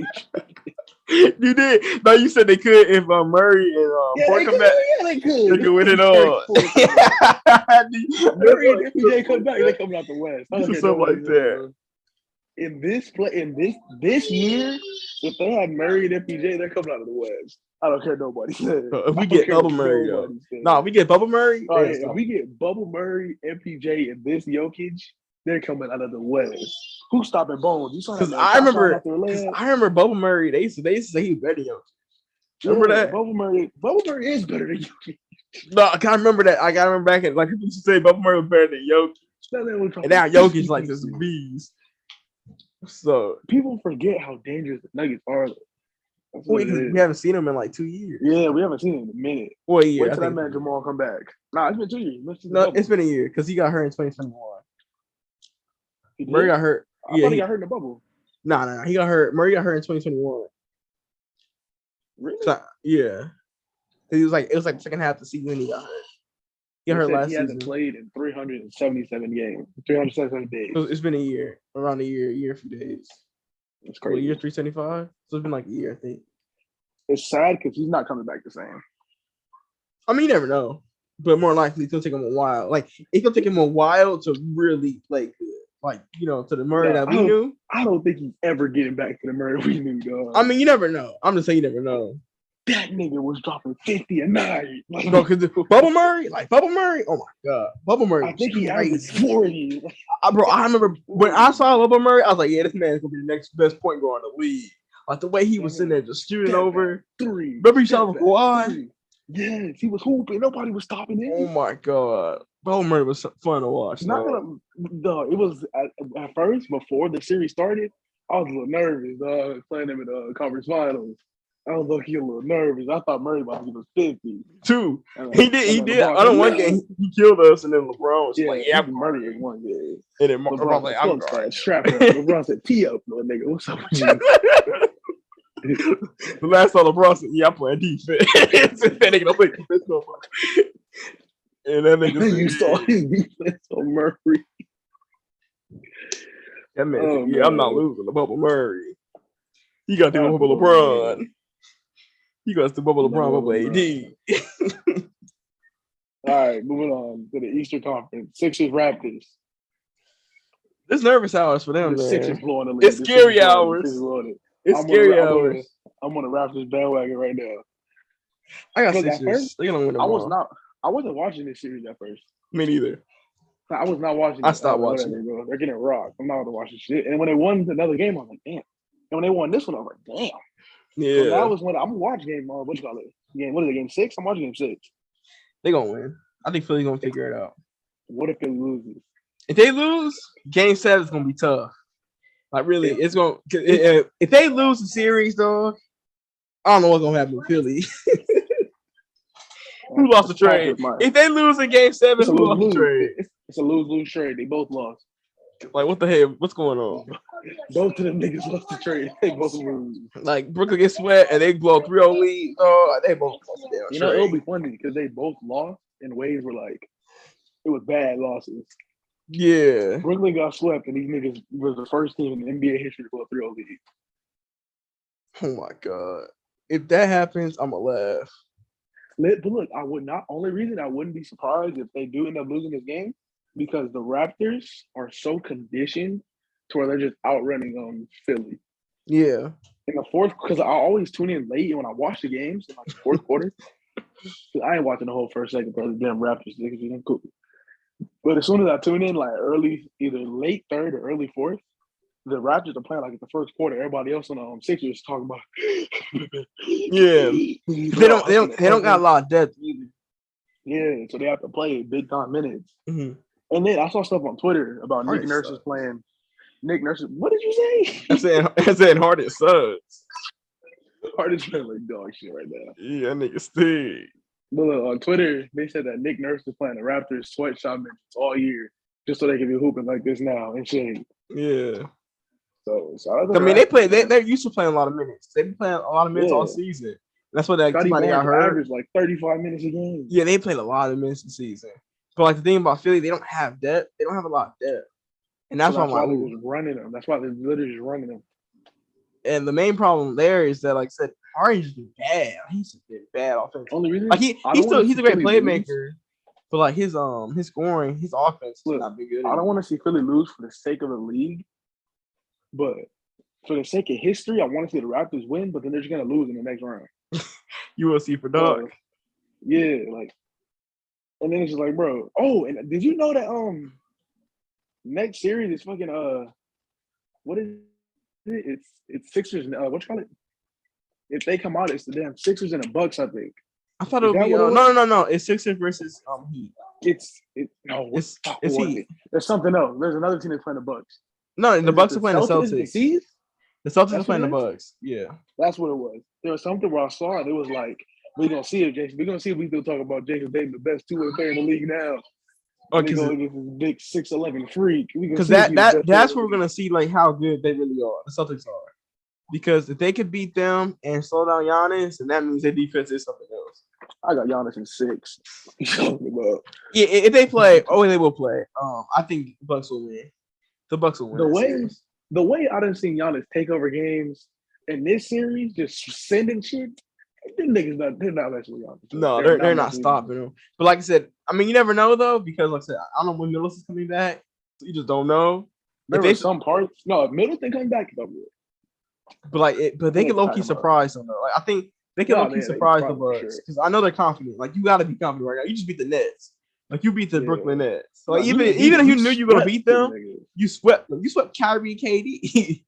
You did. No, you said they could if Murray and Ford come back. Yeah, they could. They could win it all. Murray and FPJ come back. They coming out the West. Something like that. In this year, if they have Murray and FPJ, they're coming out of the West. I don't care nobody says. If we get Bubble Murray, though. No, we get Bubble Murray. Oh, yeah, if we get Bubble Murray, MPJ, and this Jokic, they're coming out of the West. Who's stopping Bones? Because I remember Bubble Murray. They used to say he was better than Jokic. Remember that? Bubble Murray is better than Jokic. No, I gotta remember that. I gotta remember back in like people used to say Bubble Murray was better than Jokic. And now Jokic like this beast. So people forget how dangerous the Nuggets are. We haven't seen him in like 2 years. Yeah, we haven't seen him in a minute. What year? Wait till that man Jamal come back. Nah, it's been 2 years. No, it's been a year because he got hurt in 2021. Murray got hurt. I thought he got hurt in the bubble. No. He got hurt. Murray got hurt in 2021. Really? So, yeah. It was like the second half of the season he got hurt. He got hurt last season. He hasn't played in 377 games. 377 days. So it's been a year. Around a year, a few days. It's crazy. Year 375? So it's been like a year, I think. It's sad because he's not coming back the same. I mean, you never know. But more likely, it's going to take him a while. Like, it's going to take him a while to really play good. Like, to the Murray that we knew. I don't think he's ever getting back to the Murray we knew, dog. I mean, you never know. I'm just saying you never know. That nigga was dropping 50 a night. Like, bro, because Bubble Murray, oh my God. Bubble Murray. I think he averaged 40. Bro, I remember when I saw Bubble Murray, I was like, yeah, this man's going to be the next best point guard in the league. Like, the way he was sitting there just shooting over. Three. Remember he shot over Kawhi? Yes, he was hooping. Nobody was stopping him. Oh my God. Bubble Murray was fun to watch. It was at first, before the series started, I was a little nervous, playing him in the conference finals. I was looking a little nervous. I thought Murray about to give us 50. Two. He did. I don't one game. He killed us, and then LeBron was like, yeah, Murray in one game. And then LeBron like, I'm going. Strap up. LeBron said, tee up, little nigga. What's up with you? The last time LeBron said, yeah, I'm playing defense. That nigga don't play defense no more. And that nigga said, you saw his defense on Murray. That man said, I'm not losing to Bubble Murray. He got to do Bubble LeBron. He got to Bubble LeBron, Bubble AD. All right, moving on to the Eastern Conference. Sixers Raptors. It's nervous hours for them, man. Sixers blowing the lead. It's scary hours. It's scary hours. I'm on the Raptors bandwagon right now. I got Because at Sixers. first, They're gonna win I tomorrow. wasn't watching this series at first. Me neither. I was not watching I it. stopped Like, watching whatever, bro. They're getting rocked. I'm not going to watch this shit. And when they won another game, I was like, damn. And when they won this one, I was like, damn. Yeah. So now is when I'm watching game. What you call it? Game. What is it? Game 6? I'm watching game 6. They're gonna win. I think Philly's gonna figure it out. What if it loses? If they lose, game 7 is gonna be tough. Like really, it's gonna. If they lose the series, though, I don't know what's gonna happen with Philly. Who lost the trade? If they lose in game 7, who lost the trade? It's a lose-lose trade. They both lost. Like what the hell? What's going on? Both of them niggas lost the trade. They both lose. Like Brooklyn gets sweat and they blow 3-0 lead. Oh, they both lost the damn You know, trade. it'll be funny because they both lost in ways where like it was bad losses. Yeah. Brooklyn got swept, and these niggas was the first team in NBA history to blow 3-0 lead. Oh my god! If that happens, I'm gonna laugh. But look, I would not. Only reason I wouldn't be surprised if they do end up losing this game because the Raptors are so conditioned to where they're just outrunning Philly. Yeah. In the fourth, because I always tune in late when I watch the games in like the fourth quarter. I ain't watching the whole first second because the damn Raptors niggas are cool. But as soon as I tune in, like early, either late third or early fourth, the Raptors are playing like in the first quarter. Everybody else on the Sixers talking about. Yeah. They don't got a lot of depth either. Yeah, so they have to play big time minutes. Mm-hmm. And then I saw stuff on Twitter about Nick Nurse is playing. Nick Nurse, what did you say? I said Harden sucks. Harden's playing like dog shit right now. Yeah, nigga stink. But look, on Twitter, they said that Nick Nurse is playing the Raptors sweatshop minutes all year just so they can be hooping like this now and shit. Yeah. So I mean, they're used to playing a lot of minutes. They've been playing a lot of minutes all season. That's what Scotty somebody got hurt. Averaged like 35 minutes a game. Yeah, they played a lot of minutes this season. But like the thing about Philly, they don't have depth. They don't have a lot of depth. And that's why they're just running them. That's why they're literally just running them. And the main problem there is that, like I said, Harden's just been bad. He's just been bad offense. Only reason, like he's a great playmaker, but like his scoring, his offense has not been good. I don't want to see Philly lose for the sake of the league, but for the sake of history, I want to see the Raptors win. But then they're just gonna lose in the next round. You will see for dog. Yeah, like, and then it's just like, bro. Oh, and did you know that next series is fucking what is it? It's Sixers and what you call it? If they come out, it's the damn Sixers and the Bucks, I think. I thought it would be no. It's Sixers versus Heat. It's Heat. There's something else. There's another team that's playing the Bucks. No, the Bucks are playing the Celtics. The Celtics are playing the Bucks. Yeah. That's what it was. There was something where I saw it. It was like, we're gonna see if Jason. We're gonna see if we still talk about Jason Tatum, the best two-way player in the league now. Oh, because this big 6'11" freak. Because that's where we're gonna see like how good they really are. The Celtics are. Because if they could beat them and slow down Giannis, and that means their defense is something else. I got Giannis in 6. Yeah, if they play, they will play. I think Bucks will win. The Bucks will win. The way I done seen Giannis take over games in this series, just sending shit. Them niggas they're not messing with Giannis. No, they're not stopping him. But like I said, I mean, you never know though, because like I said, I don't know when Middleton's coming back. So you just don't know. There were some parts. No, if Middleton coming back, they'll do it. But they can low-key surprise them though. Like I think they can low-key surprise the Bucks because I know they're confident. Like you got to be confident right now. You just beat the Nets. Like you beat the Brooklyn Nets. So like even if you knew you were gonna beat them, you swept Kyrie, KD.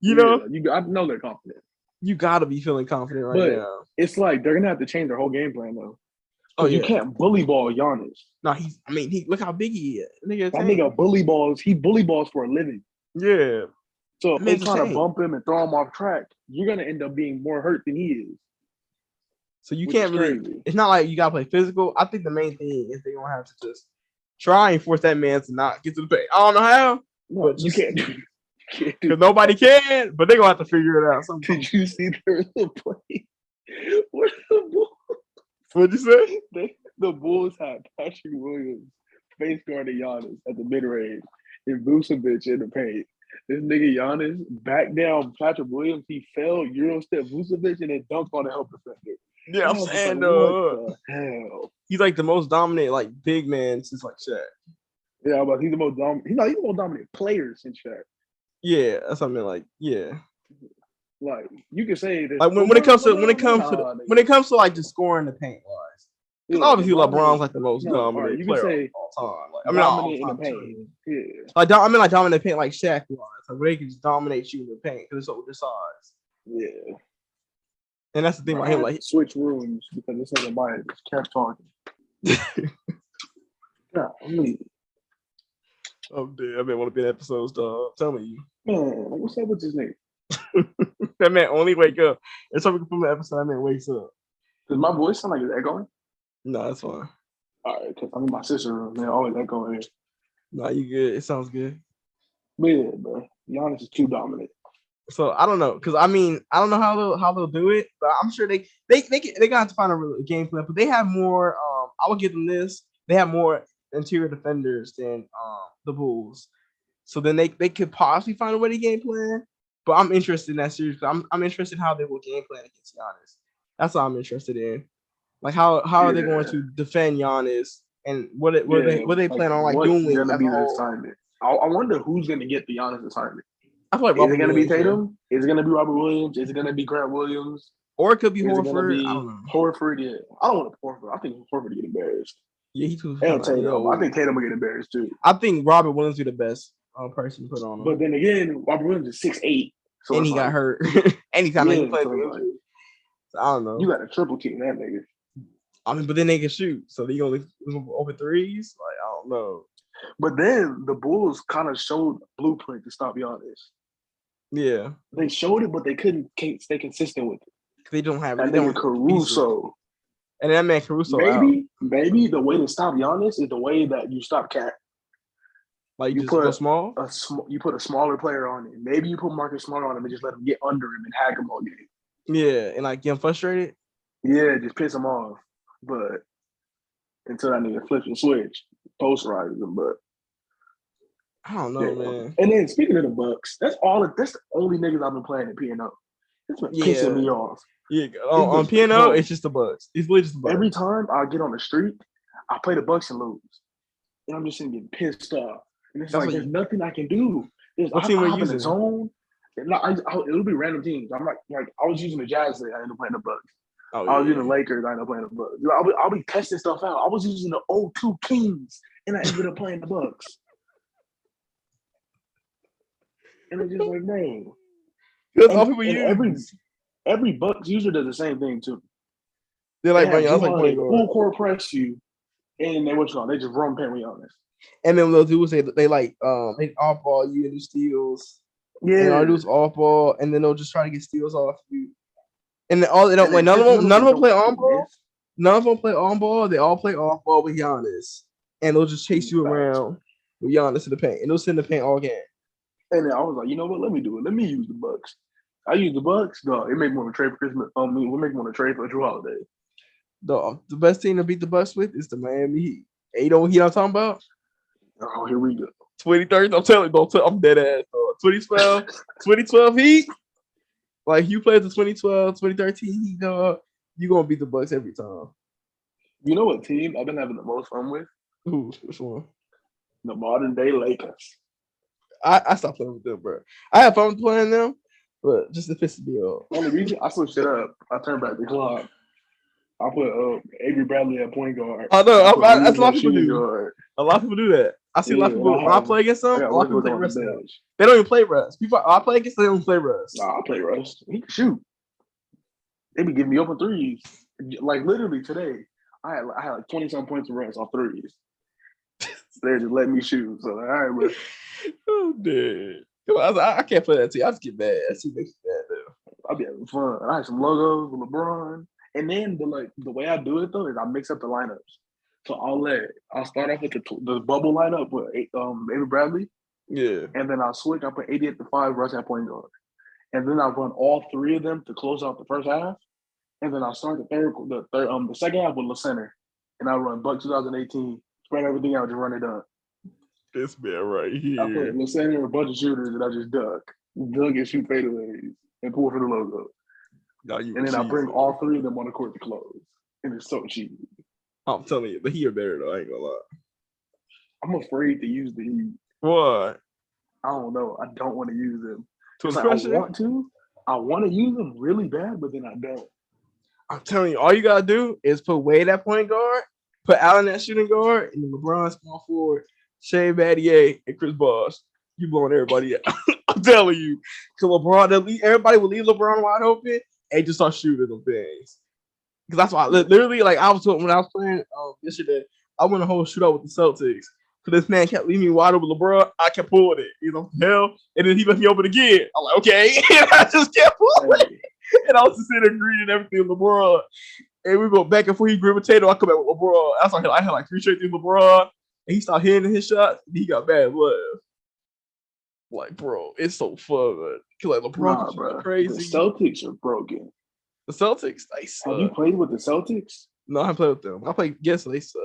you know, I know they're confident. You got to be feeling confident right now. It's like they're gonna have to change their whole game plan though. Oh, you can't bully ball Giannis. No, look how big he is. That nigga bully balls. He bully balls for a living. Yeah. So if they trying to bump him and throw him off track, you're gonna end up being more hurt than he is. So you can't really. Crazy. It's not like you gotta play physical. I think the main thing is they're gonna have to just try and force that man to not get to the paint. I don't know how. No, but you can't. Because nobody can, but they're gonna have to figure it out. Sometime. Did you see the play? Where the Bulls? What'd you say? The Bulls had Patrick Williams face guarding Giannis at the mid range and Vucevic in the paint. This nigga Giannis backed down Patrick Williams. He fell, Euro step Vucevic, and then dunked on the help defender. Yeah, I'm saying though. Hell. He's like the most dominant, like big man since like Shaq. Yeah, but he's the most dominant. He's the most dominant player since Shaq. Yeah, that's something like Like you can say that. Like when it comes to like just scoring the paint wise. Because obviously LeBron's like the most dominant player of all time. Like, I mean, dominant in the paint. Yeah. Like like dominant paint like Shaq wise. Like where they can just dominate you in the paint because it's over their size. Yeah. And that's the thing about him. Like switch rooms because this other mind just kept talking. Yeah, oh damn, I mean, want to be in episodes, dog. Tell me, man, what's up with this nigga? That man only wake up. It's something from the episode. That man wakes up. Does my voice sound like it's echoing? No, that's fine. All right, because I'm in my sister's room. Man, always echoing here. No, you good. It sounds good. But yeah, bro. Giannis is too dominant. So I don't know, because I mean I don't know how they'll do it, but I'm sure they got to find a real game plan. But they have more. I would give them this. They have more interior defenders than the Bulls, so then they could possibly find a way to game plan. But I'm interested in that series. I'm interested in how they will game plan against Giannis. That's all I'm interested in. Like how are they going to defend Giannis and what they plan on like doing? Gonna be the assignment. I wonder who's gonna get the Giannis assignment. I feel like is it going to be Tatum? Is it going to be Robert Williams? Is it going to be Grant Williams? Or it could be Horford. I don't know. Horford, yeah. I don't want Horford. I think Horford get embarrassed. Yeah, he too. And Tatum. I think Tatum will get embarrassed too. I think Robert Williams be the best person to put on him. But then again, Robert Williams is 6'8". So and he got hurt. Anytime he played so I don't know. You got a triple team that nigga. I mean, but then they can shoot. So they only over threes. Like, I don't know. But then the Bulls kind of showed blueprint to stop Giannis. Yeah, they showed it, but they can't stay consistent with it. They don't have that nigga Caruso. And that man Caruso. Maybe the way to stop Giannis is the way that you stop Cat. Like you just put small. You put a smaller player on it. Maybe you put Marcus Smart on him and just let him get under him and hag him all game. Yeah, and like get him frustrated. Yeah, just piss him off. But until that nigga flips and switch, posterize him. But I don't know, man. And then speaking of the Bucks, that's the only niggas I've been playing in P&O. That's what pissing me off. Yeah, on P&O, it's just the Bucks. It's literally just the Bucks. Every time I get on the street, I play the Bucks and lose. And I'm just getting pissed off. And it's like, there's nothing I can do. What team are you using? Zone. It'll be random teams. I'm like I was using the Jazz today. I ended up playing the Bucks. I was using the Lakers. I ended up playing the Bucks. I'll be testing stuff out. I was using the 0-2 Kings, and I ended up playing the Bucks. And it's just like, man. That's all people use. Every Bucks user does the same thing too. They're like, full court press you, and they they just run paint with Giannis. And then what they'll do is they off ball you and do steals. Yeah, and they'll do off ball, and then they'll just try to get steals off you. And none of them play on ball. None of them play on ball. They all play off ball with Giannis, and they'll just chase you around with Giannis in the paint, and they'll sit in the paint all game. And then I was like, you know what? Let me do it. Let me use the Bucks. I use the Bucks. No, it make me want to trade for Christmas. We make me want to trade for Drew Holiday. The best team to beat the Bucks with is the Miami Heat. And you know what Heat I'm talking about? Oh, here we go. 2013. I'm telling you, I'm dead ass. 2012 Heat. Like you played the 2012, 2013 Heat, dog. You gonna beat the Bucks every time. You know what team I've been having the most fun with? Who? Which one? The modern day Lakers. I stopped playing with them, bro. I have fun playing them, but just to piss me off. Only reason I switched it up, I turned back the clock. I put Avery Bradley at point guard. I know. That's a lot of people do. A lot of people do that. I see a lot of people. When I play against them, a lot of people play Russ. They don't even play Russ. People I play against them, they don't play Russ. Nah, I play Russ. He can shoot. They be giving me open threes. Like literally today, I had like 20-some points of Russ off threes. They just let me shoot. So all right, bro. Oh, dude. I can't play that team. I just get mad. That team makes me mad, though. I'll be having fun. I have some logos with LeBron. And then the way I do it, though, is I mix up the lineups. So I'll start off with the bubble lineup with Avery Bradley. Yeah. And then I'll switch. I'll put 80 at the 5, Russ at point guard. And then I'll run all three of them to close out the first half. And then I'll start the second half with the center. And I'll run Buck 2018, spread everything out, just run it up. This man right here. I put the center, a bunch of shooters, and I just dug and shoot fadeaways and pull for the logo. And then I bring all three of them on the court to close. And it's so cheap. I'm telling you, the Heat are better though. I ain't gonna lie. I'm afraid to use the Heat. What? I don't know. I don't want to use them. I want to. I want to use him really bad, but then I don't. I'm telling you, all you gotta do is put Wade at point guard, put Allen at shooting guard, and then LeBron small forward, Shea Battier, and Chris Bosh. You blowing everybody out. I'm telling you, because LeBron, everybody will leave LeBron wide open and just start shooting them things. Because that's why, literally, like I was told when I was playing yesterday, I went a whole shootout with the Celtics. Because this man kept leaving me wide open LeBron, I kept pulling it. You know, hell, and then he left me open again. I'm like, okay, and I just kept pulling it. And I was just sitting there greeting everything with LeBron. And we go back and forth. He green potato. I come back with LeBron. I had like 3 straight things with LeBron. And he started hitting his shots. And he got bad blood. Like, bro, it's so fun. Cause like LeBron bro. crazy. The Celtics are broken. The Celtics, they suck. Have you played with the Celtics? No, I haven't played with them. I played against them. They suck.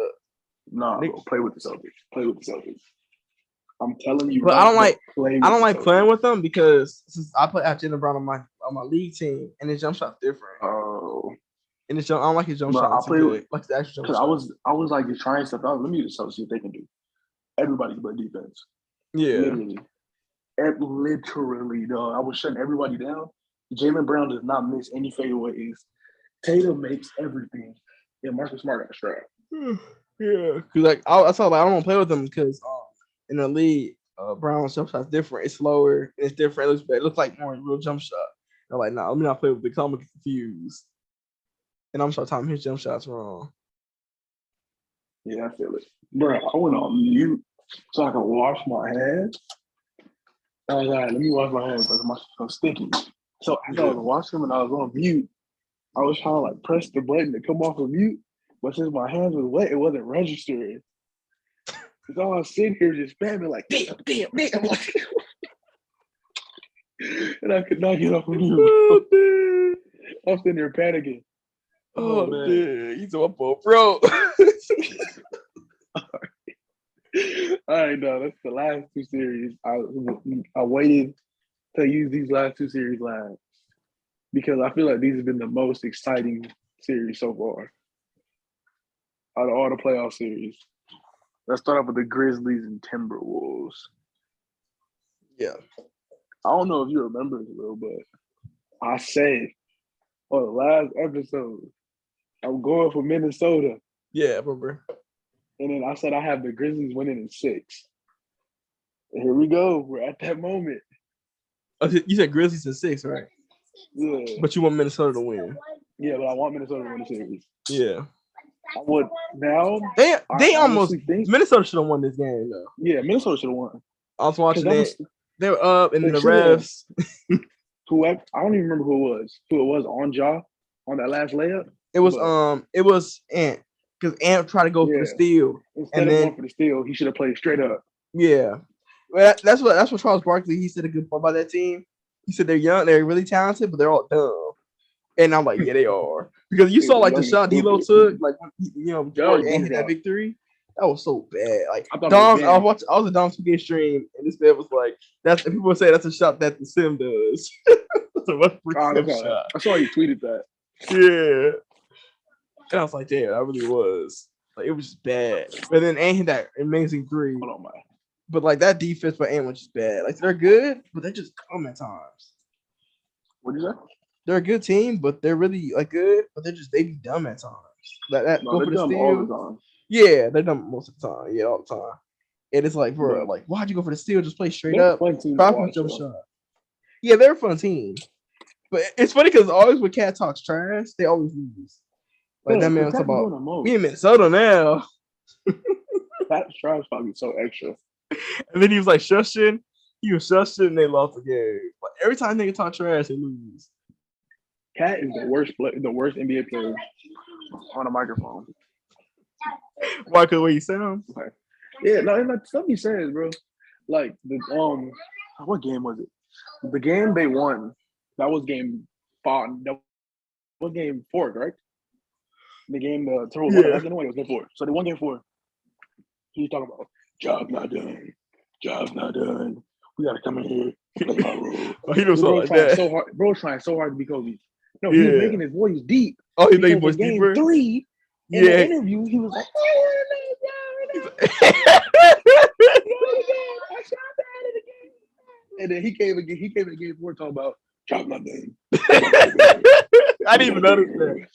Nah, bro, play with the Celtics. Play with the Celtics. I'm telling you. But right, I don't like Celtics. playing with them because since I play Jaylen Brown on my league team and his jump shot's different. Oh. And his I don't like his jump shot. I play with like the actual jump because shot. I was like just trying stuff out. Let me just see what they can do. Everybody can play defense. Yeah. Literally, though. I was shutting everybody down. Jaylen Brown does not miss any fadeaways. Tatum makes everything. Yeah, Marcus Smart got strapped. Yeah, because like I don't want to play with them because in the league, Brown's jump shot's different. It's slower. It's different. It looks better. It looks like more real jump shot. They're like, nah, let me not play with the because I'm confused. And I'm starting timing his jump shots wrong. Yeah, I feel it. Bro, I went on mute so I can wash my hands. I was like, let me wash my hands because my shit's so sticky. So as I was washing them and I was on mute, I was trying to like press the button to come off of mute, but since my hands was wet, it wasn't registering. So I was sitting here just spamming like, damn. And I could not get off of mute. Oh, I was sitting there panicking. Oh man, he's a bro. All right, no, that's the last 2 series. I waited to use these last 2 series last because I feel like these have been the most exciting series so far out of all the playoff series. Let's start off with the Grizzlies and Timberwolves. Yeah. I don't know if you remember it, Will, but I said on the last episode, I'm going for Minnesota. Yeah, I remember. And then I said I have the Grizzlies winning in 6. And here we go. We're at that moment. Oh, you said Grizzlies in 6, right? Yeah. But you want Minnesota to win. Yeah, but I want Minnesota to win the series. Yeah. I would now. They almost think Minnesota should have won this game though. Yeah, Minnesota should have won. I was watching it. They were up, and then the refs. Whoever, I don't even remember who it was on Ja on that last layup. It was Ant because Ant tried to go for the steal. Instead of going for the steal, he should have played straight up. Yeah, well, that's what Charles Barkley, he said a good point about that team. He said they're young, they're really talented, but they're all dumb. And I'm like, yeah, they are. Because you saw like the shot D'Lo took, like Jordan Ant hit that big 3. That was so bad. Like Dom, I was a Dom 2K stream, and this man was like, "That's." And people say that's a shot that the Sim does. That's a shot. I saw you tweeted that. Yeah, and I was like, "Damn, that really was." Like it was just bad. But then Ant hit that amazing 3. Hold on, man. But like that defense for Ant was just bad. Like they're good, but they're just dumb at times. What'd you say? They're a good team, but they're really like good, but they be dumb at times. That no, they're dumb all the time. Yeah, they're dumb most of the time. Yeah, all the time. And it's like, bro, like, why'd you go for the steal? Just play straight up. Jump shot. Yeah, they're a fun team. But it's funny because always when Cat talks trash, they always lose. Like that man was about me in Minnesota now. That trash talk is so extra. And then he was like shushing. He was shushing and they lost the game. But every time they talk trash, they lose. Cat is the worst NBA player on a microphone. Why? Because what he sounds? Okay. Yeah, no, like stuff he says, bro. Like the what game was it? The game they won. That was game 5. That was game 4, right? The game Toronto. Yeah. It was game 4. So they won game 4. He was talking about job not done. Job's not done. We gotta come in here. He was like that. So hard. Bro, trying so hard to be Kobe. No, he was making his voice deep. Oh, he made his voice game deeper. 3. In the interview, he was like, and then he came in game 4 talking about Drop my name. I didn't even notice that.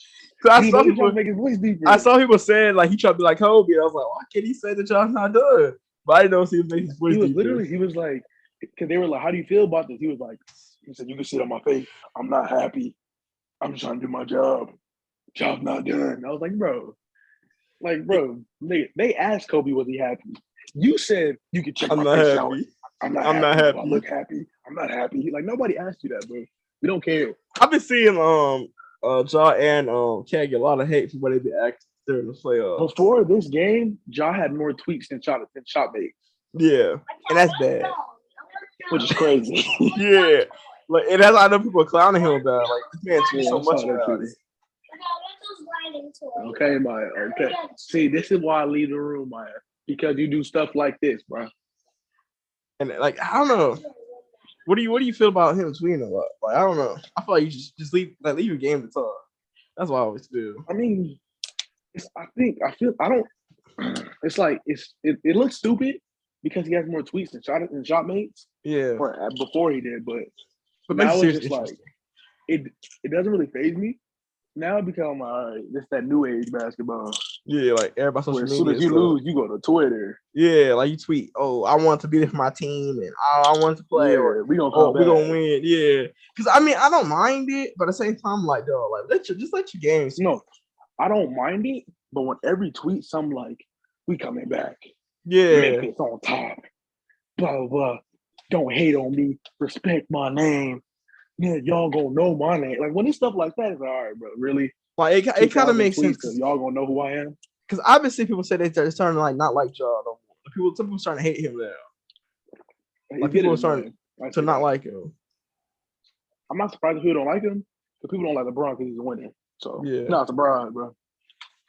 I saw people make his voice deeper. I saw people saying like he tried to be like Kobe. I was like, why can't he say that y'all not done? But I didn't know if he was making his voice deeper. He was like, because they were like, how do you feel about this? He was like, he said, you can see it on my face. I'm not happy. I'm just trying to do my job. Job not done. I was like, bro, they asked Kobe, was he happy? You said you could check my face out. I'm not happy. I look happy. I'm not happy. Like, nobody asked you that, bro. We don't care. I've been seeing Ja and Cat get a lot of hate for what they be acting during the playoffs. Before this game, Ja had more tweets than shot mates. Yeah, and that's bad. Which is crazy. Yeah, like and that's I know people are clowning him about. Like this man tweets so much about it. Okay, Maya. Okay. See, this is why I leave the room, Maya, because you do stuff like this, bro. And like I don't know. What do you feel about him tweeting a lot? Like I don't know. I feel like you just leave your game to talk. That's what I always do. I mean, it's like it looks stupid because he has more tweets than shot mates. Yeah. Or before he did, but now it's just like it doesn't really faze me now because I'm like, all right, this that new age basketball. Yeah, like everybody social media. As soon as you lose, you go to Twitter. Yeah, like you tweet, oh, I want to be there for my team and I want to play. Yeah, or we gonna win. Yeah, because I mean I don't mind it, but at the same time, like though, like let your games. No, I don't mind it, but when every tweet, something like, "We coming back." Yeah, Memphis on top. Blah blah blah. Don't hate on me. Respect my name. Yeah, y'all gonna know my name. Like when it's stuff like that, it's like, all right, bro. Really? Like it kind of makes sense because y'all gonna know who I am. Because I've been seeing people say they're starting to like not like Ja no more. Some people starting to hate him now. Like people are starting to not like him. I'm not surprised if people don't like him because people don't like LeBron because he's winning. So yeah, not surprised, bro.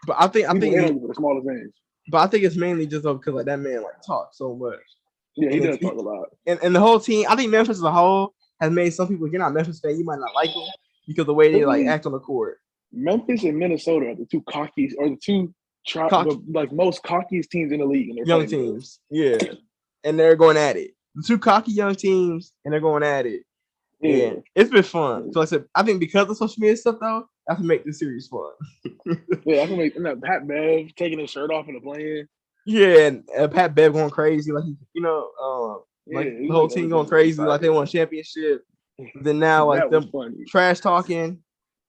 But I think they don't give the smallest things. But I think it's mainly just because like that man like talks so much. Yeah, he does talk a lot. And the whole team, I think Memphis as a whole has made some people. If you're not a Memphis fan, you might not like him because the way they like act on the court. Memphis and Minnesota are the two cockiest, or the two most cockiest teams in the league. And young teams, yeah, and they're going at it. The two cocky young teams, and they're going at it. Yeah, and it's been fun. So like I said, I think because of social media stuff, though, that's what make this series fun. Yeah, that's what make Pat Bev taking his shirt off in the plane. Yeah, and Pat Bev going crazy, like the whole team going crazy, like they won a championship. Then now, like them trash talking.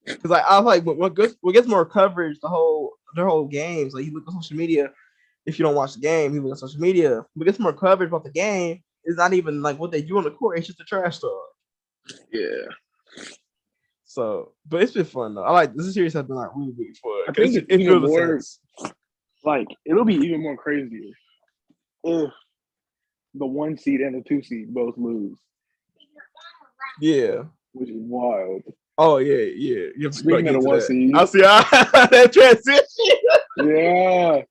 Because like I was like, what gets more coverage their whole games? Like you look on social media, if you don't watch the game, you look on social media. What gets more coverage about the game is not even like what they do on the court. It's just the trash talk. Yeah. So, but it's been fun though. I like this series has been like really fun. I think it feels more like it'll be even more crazier if the 1 seed and the 2 seed both lose. Yeah, which is wild. Oh yeah. Speaking of the 1 seed, I see that transition. Yeah.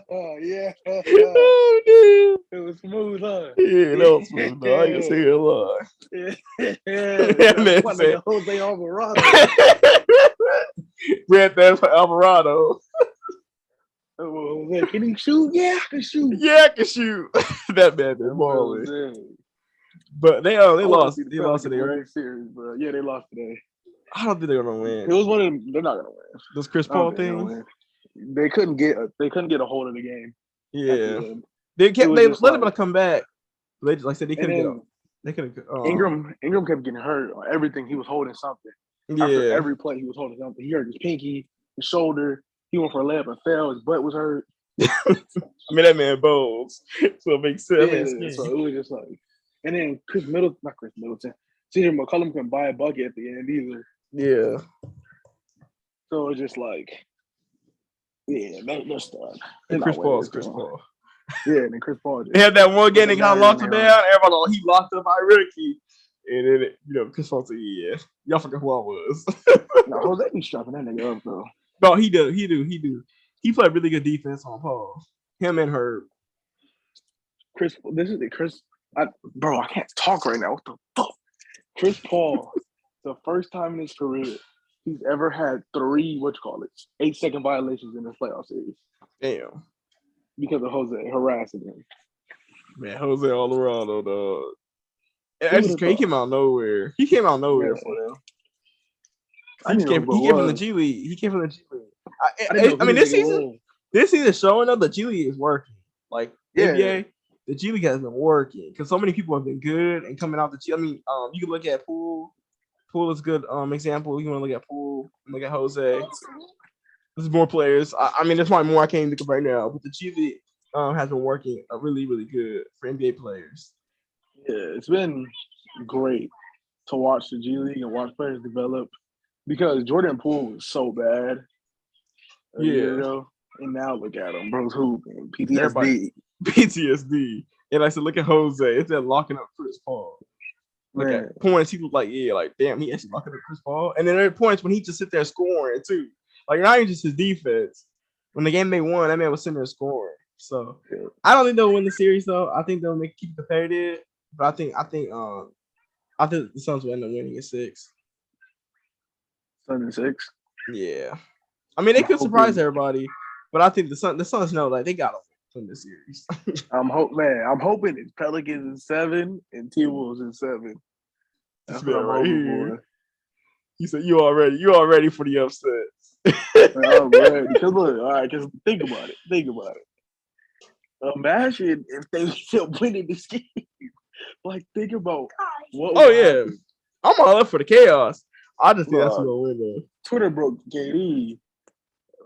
Oh, dude. It was smooth, huh? Yeah, that was smooth. Though. I can see it live. Yeah, man. Like Jose Alvarado. Red that for Alvarado. Can he shoot? Yeah, I can shoot. Yeah, I can shoot. That man been balling. But they lost. They lost today, right? Series, bro. Yeah, they lost today. I don't think they're gonna win. It was one of them. They're not gonna win. Those Chris Paul things. They couldn't get a hold of the game. Yeah, they let them come back. They like I said they couldn't get up. They couldn't. Ingram kept getting hurt on everything. He was holding something. Yeah. After every play, he was holding something. He hurt his pinky, his shoulder. He went for a layup and fell. His butt was hurt. I mean that man bowls, so it makes sense. Yeah, so it was just like, and then not Chris Middleton. CJ McCollum couldn't buy a bucket at the end either. Yeah. So it's just like, yeah, they're stuck. And Chris Paul. Yeah, and then Chris Paul. They had that one game they kind of locked him down. Everybody he locked up Ricky. And then, Chris Paul said, yeah, y'all forget who I was. No, Jose be strapping that nigga up, though. No, he do. He played really good defense on Paul. Him and Herb. Bro, I can't talk right now. What the fuck? Chris Paul, the first time in his career, he's ever had 3, 8-second violations in the playoff series. Damn. Because of Jose harassing him. Man, Jose Alvarado, dog. That's just crazy. He came out of nowhere. He came out of nowhere for them. He came from the G League. He came from the G League. I mean, this season showing up the G League is working. Like NBA, the G League has been working because so many people have been good and coming out the G. I mean, you can look at Poole. Poole is a good example. You want to look at Poole, look at Jose. There's more players. I mean, there's probably more I can't think of right now, but the G League has been working really, really good for NBA players. Yeah, it's been great to watch the G League and watch players develop because Jordan Poole was so bad a year ago, and now look at him, bro's hooping. PTSD. And I said, look at Jose. It's that locking up Chris Paul. Like at points, he was like, damn, he actually locking up Chris Paul. And then there are points when he just sit there scoring too. Like not even just his defense. When the game they won, that man was sitting there scoring. So I don't think they'll win the keep it competitive. But I think the Suns will end up winning in 6. Suns in 6? Yeah. I mean they could surprise everybody, but I think the Suns know like they gotta win the series. I'm hoping it's Pelicans in 7 and T-Wolves in 7. That's what I'm hoping for. He said you all ready for the upsets. I'm ready. Because look, all right, just think about it. Imagine if they still winning this game. Like, think about what. Oh yeah, I'm all up for the chaos. I just think that's who will win though. Twitter broke KD.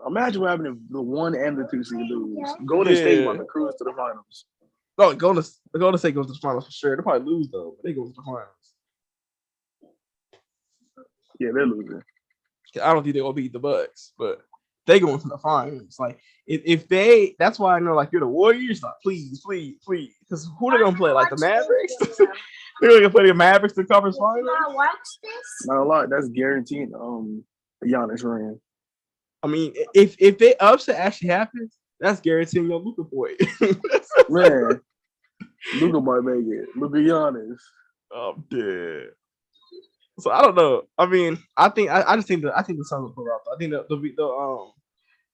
Imagine what happened if the 1 and the 2 seed lose. Golden State about to cruise to the finals. No, Golden State goes to the finals for sure. They'll probably lose though, but they go to the finals. Yeah, they're losing. I don't think they're gonna beat the Bucks, but they going to the finals. Like if they, that's why I know like you're the Warriors. Like please, because who they gonna play? Like the Mavericks? They're gonna play the Mavericks in the conference finals. Not a lot. That's guaranteed. Giannis ring. I mean, if they upset actually happens, that's guaranteeing your Luca boy. Man, Luca might make it. Luca Giannis. I'm dead. So I don't know. I mean, I think the Suns will pull out. I think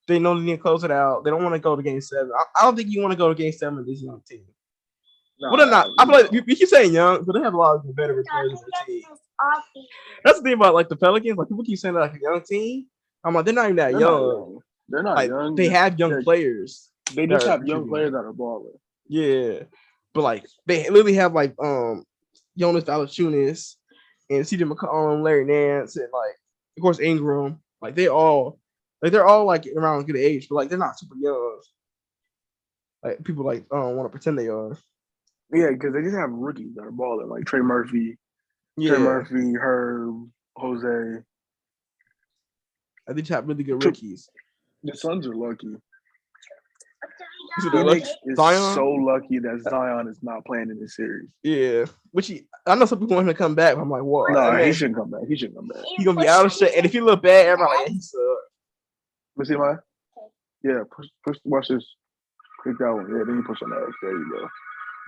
they know they need to close it out. They don't want to go to Game 7. I don't think you want to go to Game 7 with this young team. Well, they're not. I feel like you keep saying young, but they have a lot of veteran players in their team. That's the thing about like the Pelicans. Like people keep saying like a young team. I'm like, they're not even that young. They're not young. They have young players. They just have young players that are balling. Yeah, but like they literally have like Jonas Valanciunas and CJ McCollum, Larry Nance, and like of course Ingram. Like they're all like around a good age, but like they're not super young. Like people like want to pretend they are. Yeah, because they just have rookies that are balling, like Trey Murphy, Herb, Jose. I think you have really good rookies. The Suns are lucky. Phoenix is so lucky that Zion is not playing in this series. Yeah, I know some people want him to come back, but I'm like, what? No, he shouldn't come back. He's gonna be out of shit, and if he look bad, everybody like, he sucks. Let's see, man. Yeah, push. Watch this. Click that one. Yeah, then you push on that. There you go.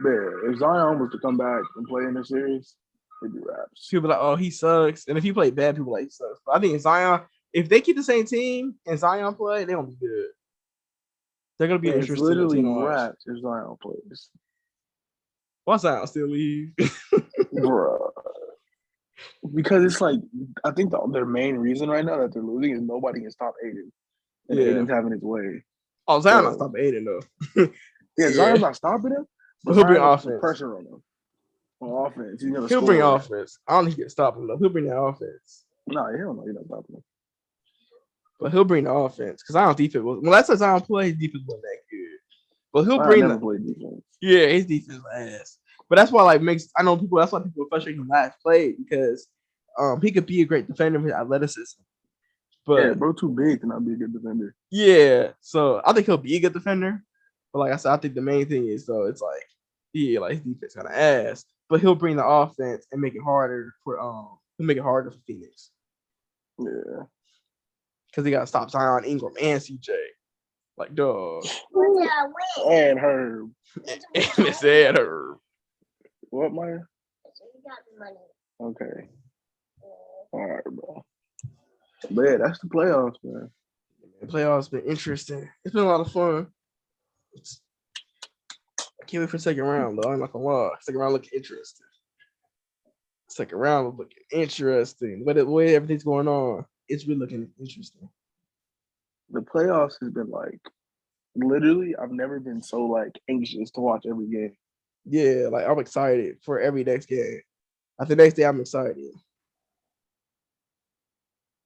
Yeah, if Zion was to come back and play in this series, it'd be raps. People like, oh, he sucks, and if he played bad, people like he sucks. But I think Zion, if they keep the same team and Zion play, they're gonna be good. They're gonna be interesting. It's literally raps if Zion plays. Why Zion still leave? Bruh. Because it's like I think their main reason right now that they're losing is nobody can stop Aiden. And Aiden's having his way. Oh, Zion's not stopping Aiden though. Zion's not stopping him. But he'll bring offense. Pressure on him. On offense. He'll bring offense. I don't think he can stop him though. He'll bring that offense. No, hell no, he's not stopping him. But he'll bring the offense because Zion's defense was. When last time Zion played, his defense wasn't that good. But he'll bring the defense. Yeah, his defense ass. But that's why I know people. That's why people are frustrated when last played because he could be a great defender with athleticism. But bro, too big to not be a good defender. Yeah, so I think he'll be a good defender. But like I said, I think the main thing is though it's like his defense kind of ass. But he'll bring the offense and make it harder for Phoenix. Yeah. Because they got to stop Zion, Ingram, and CJ. Like, dog. And Herb. and Herb. What, man? Okay. All right, bro. But yeah, that's the playoffs, man. The playoffs been interesting. It's been a lot of fun. I can't wait for the second round, though. I'm not going to lie. Second round look interesting. second round was looking interesting. But the way everything's going on, it's really looking interesting. The playoffs has been like literally. I've never been so like anxious to watch every game. Yeah, like I'm excited for every next game. The next day, I'm excited.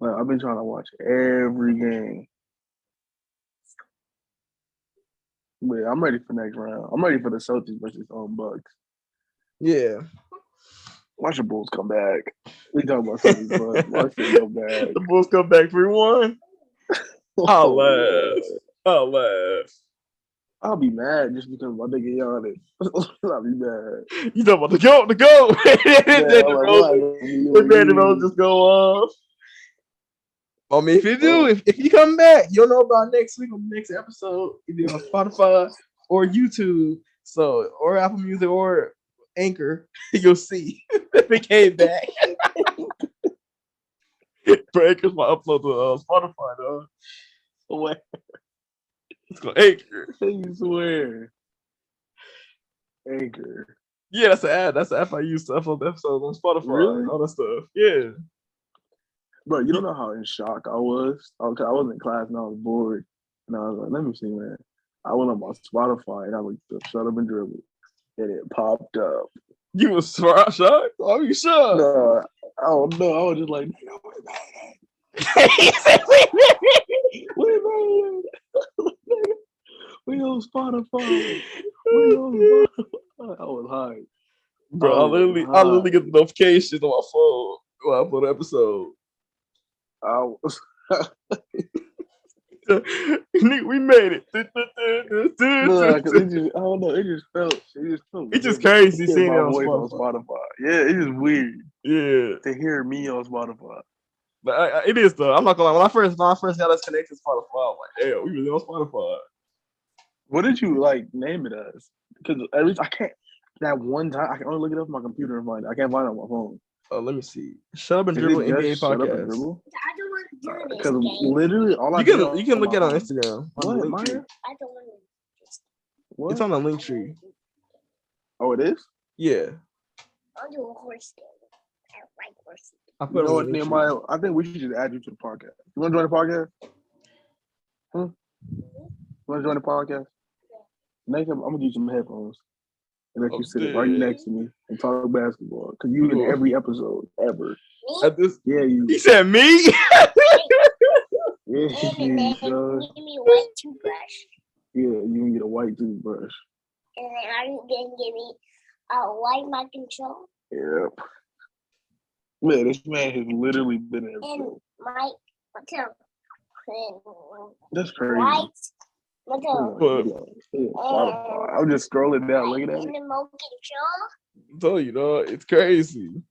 Like I've been trying to watch every game. But I'm ready for next round. I'm ready for the Celtics versus Bucks. Yeah. Watch the Bulls come back. We talking about Celtics, but watch them come back. The Bulls come back 3-1. I'll laugh. I'll be mad just because my nigga Giannis. I'll be mad. You talking about the goat? The man will just go off. I mean, if you come back, you'll know about next week on the next episode, either on Spotify or YouTube, or Apple Music or Anchor. You'll see if it came back. But Anchor's my upload to Spotify, though. Swear. It's called Anchor. You swear. Anchor. Yeah, that's an ad. That's the app I use to upload the episodes on Spotify. Really? All that stuff. Yeah. Bro, you don't know how in shock I was. I was in class and I was bored. And I was like, let me see, man. I went on my Spotify and I looked up Shut Up and Dribble. And it popped up. You was shocked? Are you shocked? No, I don't know. I was just like, nigga, we made it. We on Spotify. I was high. Bro, I literally get the notifications on my phone when I upload an episode. We made it. No, I don't know. It just felt. It's just crazy seeing it on Spotify. Yeah, it's just weird. Yeah, to hear me on Spotify. But it is though. I'm not gonna lie. When I first got us connected to Spotify, I'm like, damn, we really on Spotify. What did you name it as? Because I can't. That one time I can only look it up on my computer and find it. I can't find it on my phone. Let me see. Shut Up and Dribble NBA podcast. I don't want to do this. Because literally all you can look at it on Instagram. What? I don't want to. What? It's on the link tree. Oh, it is? Yeah. I'll do a horse game. I don't like horses. I put it on Nehemiah, I think we should just add you to the podcast. You want to join the podcast? Huh? You want to join the podcast? Next time, I'm going to give you some headphones. And let you sit right next to me and talk basketball. Because you in every episode ever. Yeah, you. He said me? Yeah, Give me a white toothbrush. Yeah, you can get a white toothbrush. And then are you going to give me a white mic control? Yep. Man, this man has literally been in And Mike, that's crazy. White. I'm just scrolling down, looking at it. And the remote control. I told you, dog, it's crazy.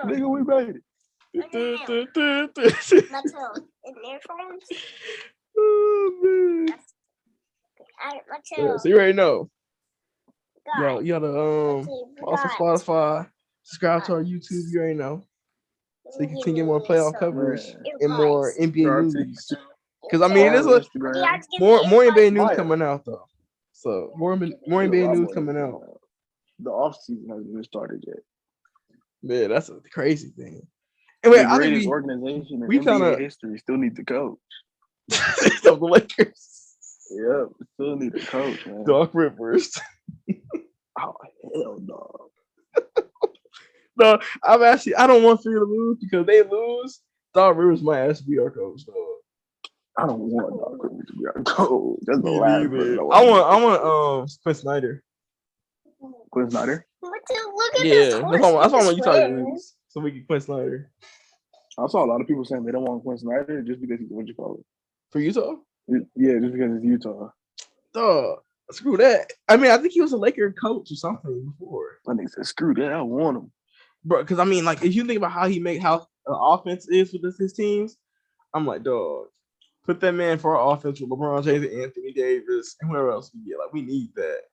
Nigga, we made it. And earphones. Oh, man. Yeah, so you already know. You gotta also Spotify, subscribe to our YouTube. You already know, so you can get more playoff coverage and more NBA news. Because I mean, there's more NBA news coming out though. So more NBA news coming out. The off season hasn't even started yet. Man, that's a crazy thing. Anyway, the greatest organization in NBA history still need to coach. So the Lakers. Yep, still need to coach, man. Doc Rivers. Oh hell no. No, I don't want Philly to lose because they lose. Doc Rivers might actually be our coach, though. I don't want Doc Rivers to be our coach. That's the last person I want Quinn Snyder. Quinn Snyder? Look at Yeah, this that's why I want Utah to lose, so we can Quinn Snyder. I saw a lot of people saying they don't want Quinn Snyder just because he's what you call it. For Utah? Yeah, just because it's Utah. Duh. Screw that. I mean, I think he was a Laker coach or something before. I think said screw that. I want him, bro. Because I mean, like, if you think about how offense is with his teams, I'm like, dog, put that man for our offense with LeBron James and Anthony Davis and whoever else we get. Like, we need that.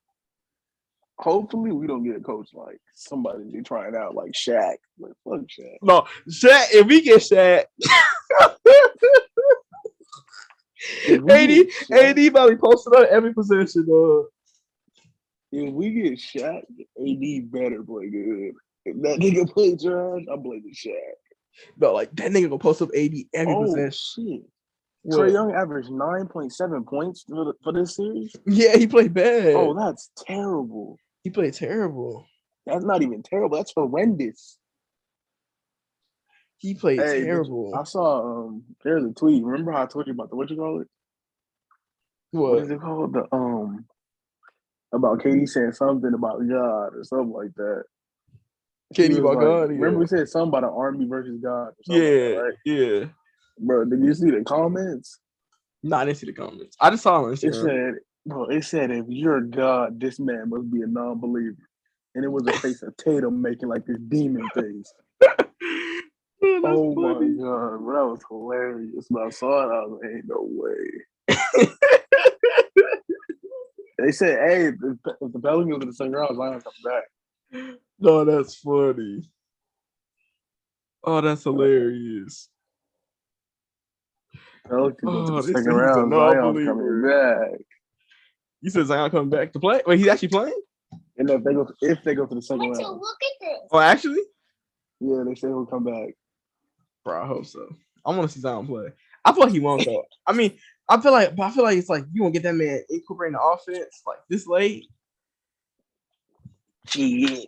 Hopefully, we don't get a coach like somebody be trying out like Shaq. Like, fuck Shaq. No, Shaq. If we get Shaq. AD probably posted on every position, dog. If we get Shaq, AD better play good. That nigga played trash. I'm blaming Shaq. No, like that nigga gonna post up 80 every possession. Shit. What? Trae Young averaged 9.7 points for this series. Yeah, he played bad. Oh, that's terrible. He played terrible. That's not even terrible. That's horrendous. He played terrible. I saw there's a tweet. Remember how I told you about the what you call it? What is it called? The about Katie saying something about God or something like that. Katie about like, God. Remember we said something about an army versus God or something Yeah, like that, right? yeah. Bro, did you see the comments? No, I didn't see the comments. I just saw it. It said, if you're God, this man must be a non-believer. And it was a face of Tatum making like this demon face. Oh funny. My God, bro, that was hilarious. When I saw it, I was like, ain't no way. They said, hey, if the Pelicans in the second round, Zion come back. No, that's funny. Oh, that's hilarious. Pelicans in the second round, Zion coming back. You said Zion coming back to play? Wait, he's actually playing? And if they go to the second round. Look at this. Oh, actually? Yeah, they say he'll come back. Bro, I hope so. I want to see Zion play. I feel like he won't though. I mean, I feel like it's like you won't get that man incorporating the offense like this late. Yeah.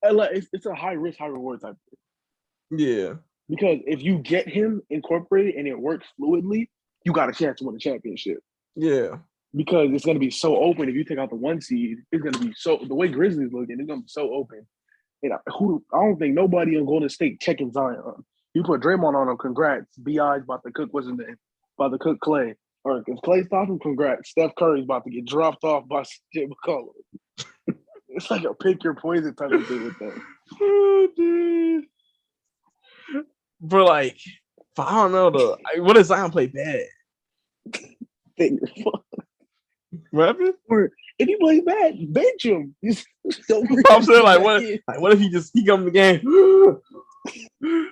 It's a high risk, high reward type thing. Yeah. Because if you get him incorporated and it works fluidly, you got a chance to win a championship. Yeah. Because it's going to be so open. If you take out the 1 seed, it's going to be so – the way Grizzlies looking, it's going to be so open. And I don't think nobody on Golden State checking Zion. You put Draymond on him, congrats. B.I.'s about to cook, what's his name? About to cook Clay. Or if Clay stops him, congrats. Steph Curry's about to get dropped off by CJ McCollum. It's like a pick your poison type of thing with that. Oh, dude. But, like, I don't know, though. What if Zion play bad? What happened? Or if he plays bad, bench him. I'm saying, like, what if he come in the game?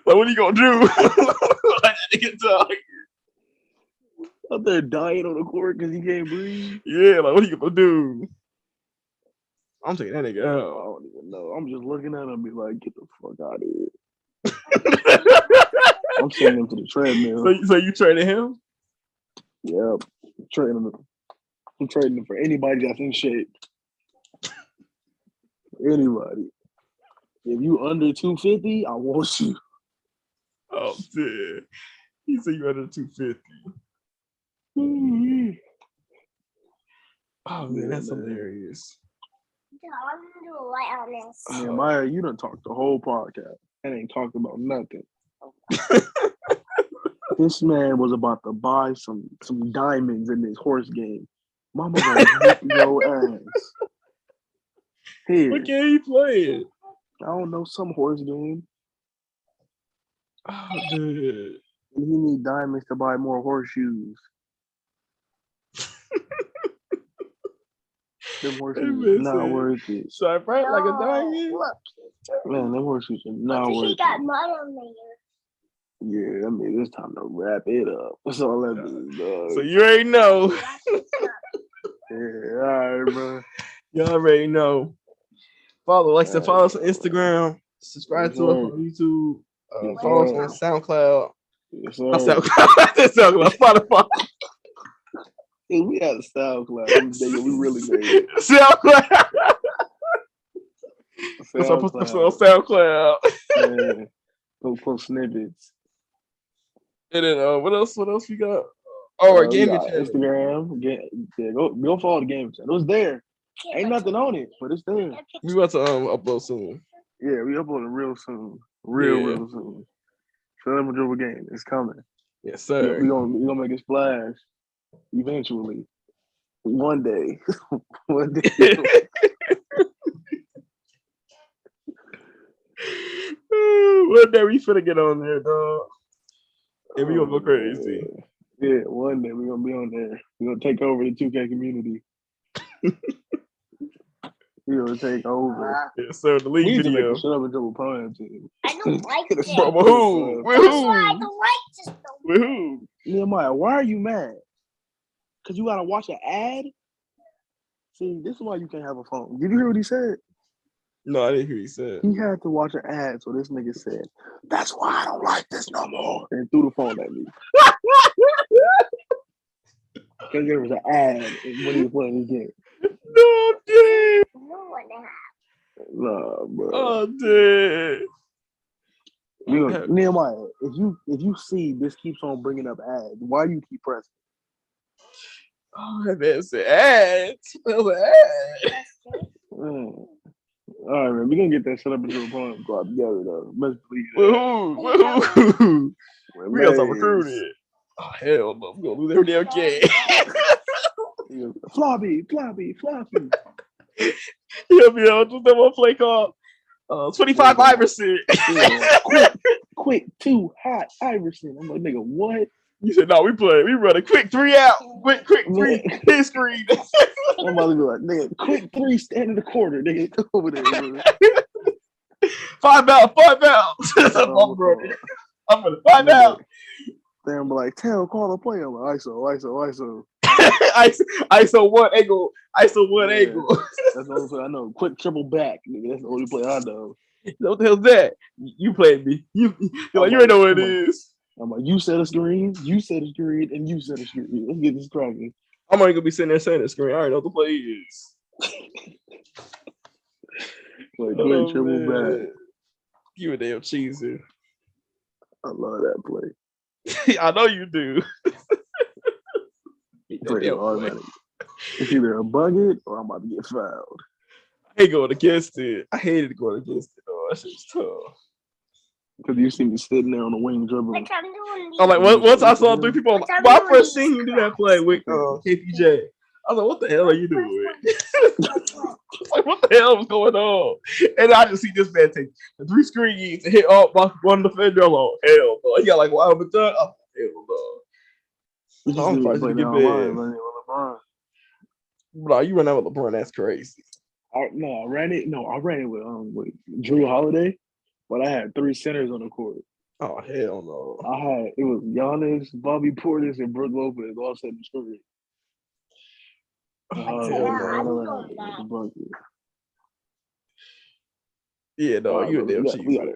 Like, what are you gonna do? Like, nigga talk. Out there dying on the court because he can't breathe. Yeah, like, what are you gonna do? I'm taking that nigga out. I don't even know. I'm just looking at him and be like, get the fuck out of here. I'm sending him to the treadmill. So you traded him? Yep. I'm trading him for anybody that's in shape. Anybody. If you under 250, I want you. Oh, dude. He said you under 250. Mm-hmm. Oh, man, that's hilarious. I'm gonna do a light on this. Yeah, Maya, you done talked the whole podcast and ain't talked about nothing. This man was about to buy some diamonds in this horse game. Mama gonna whip your ass. Here. What game he playing? I don't know, some horse game. Oh, dude. And he need diamonds to buy more horseshoes. Them horseshoes not worth it. So I fight like a diamond? Look. Man, them horseshoes are not worth it. He got mud on there. Yeah, I mean, it's time to wrap it up. That's all that is, dog. So you already know. Yeah, all right, bro. You already know. Follow us on Instagram. Subscribe to us on YouTube. Follow us on SoundCloud. Yes, Not SoundCloud. Spotify. Hey, we had a SoundCloud. We really made it. SoundCloud. That's on SoundCloud. Yeah. Post snippets. And then what else we got? Oh, our gaming channel. Instagram. Go follow the gaming channel. It's there. Ain't nothing on it, but it's there. We about to upload soon. Yeah, we uploading real soon. Real soon. ShutUpAndDribble game. It's coming. Yes, sir. We gonna make a splash eventually. One day. One day. One day we finna get on there, dog. And we gonna go crazy. Yeah, one day we're gonna be on there. We're gonna take over the 2K community. We're gonna take over. Yeah, so the league video. ShutUpAndDribble prime team. I don't like it. But with who? With That's why I who? don't like this. With who? Nehemiah, why are you mad? Because you gotta watch an ad? See, this is why you can't have a phone. Did you hear what he said? No, I didn't hear you say it. He had to watch an ad, so this nigga said, "That's why I don't like this no more," and threw the phone at me. Because there was an ad when he was playing his game. No, dude. Nah, bro. Oh, dude. Nehemiah, if you see this keeps on bringing up ads, why do you keep pressing? Oh, that man said ads. That was an ad. All right, man. We're gonna get that set up into a program go out together though. Best believe Woohoo! that. We gotta start recruiting. Oh hell no, we're gonna lose every damn game. Floppy. Yeah, man, just that one play called 25 Iverson. Quick, too hot Iverson. I'm like, nigga, what? You said no, we run a quick 3 out, quick 3 hit screen. I'm about to be like, nigga, quick 3 stand in the corner, nigga. Come over there, bro. 5 out. I'm gonna 5 out. Then be like, Tail, call the play. I'm like, ISO. ISO 1 angle. ISO 1 angle. That's the only play I know. Quick triple back, nigga. That's the only play I know. What the hell's that? You played me. You're like, you ain't know what it is. I'm like, you set a screen, and you set a screen. Let's get this cracking. I'm only gonna be sitting there saying the screen. I already know what the play is. Like, quick triple back. You a damn cheeser. I love that play. I know you do. It's either a bucket or I'm about to get fouled. I hate going against it. I hated going against it though. That shit's tough. Because you see me sitting there on the wing dribbling. I'm like, once I saw 3 people, when I first seen you do that play with KPJ, I was like, what the hell are you doing? Like, what the hell was going on? And I just see this man take the 3 screens and hit off one defender. I'm like, hell no. He got like wild but done. I'm like, hell no. I'm probably gonna get bad. Bro, you run out with LeBron, that's crazy. I ran it with Drew Holiday, but I had 3 centers on the court. Oh hell no! It was Giannis, Bobby Portis, and Brook Lopez all set in the screen. Yeah, no, you a damn cheat. We got it.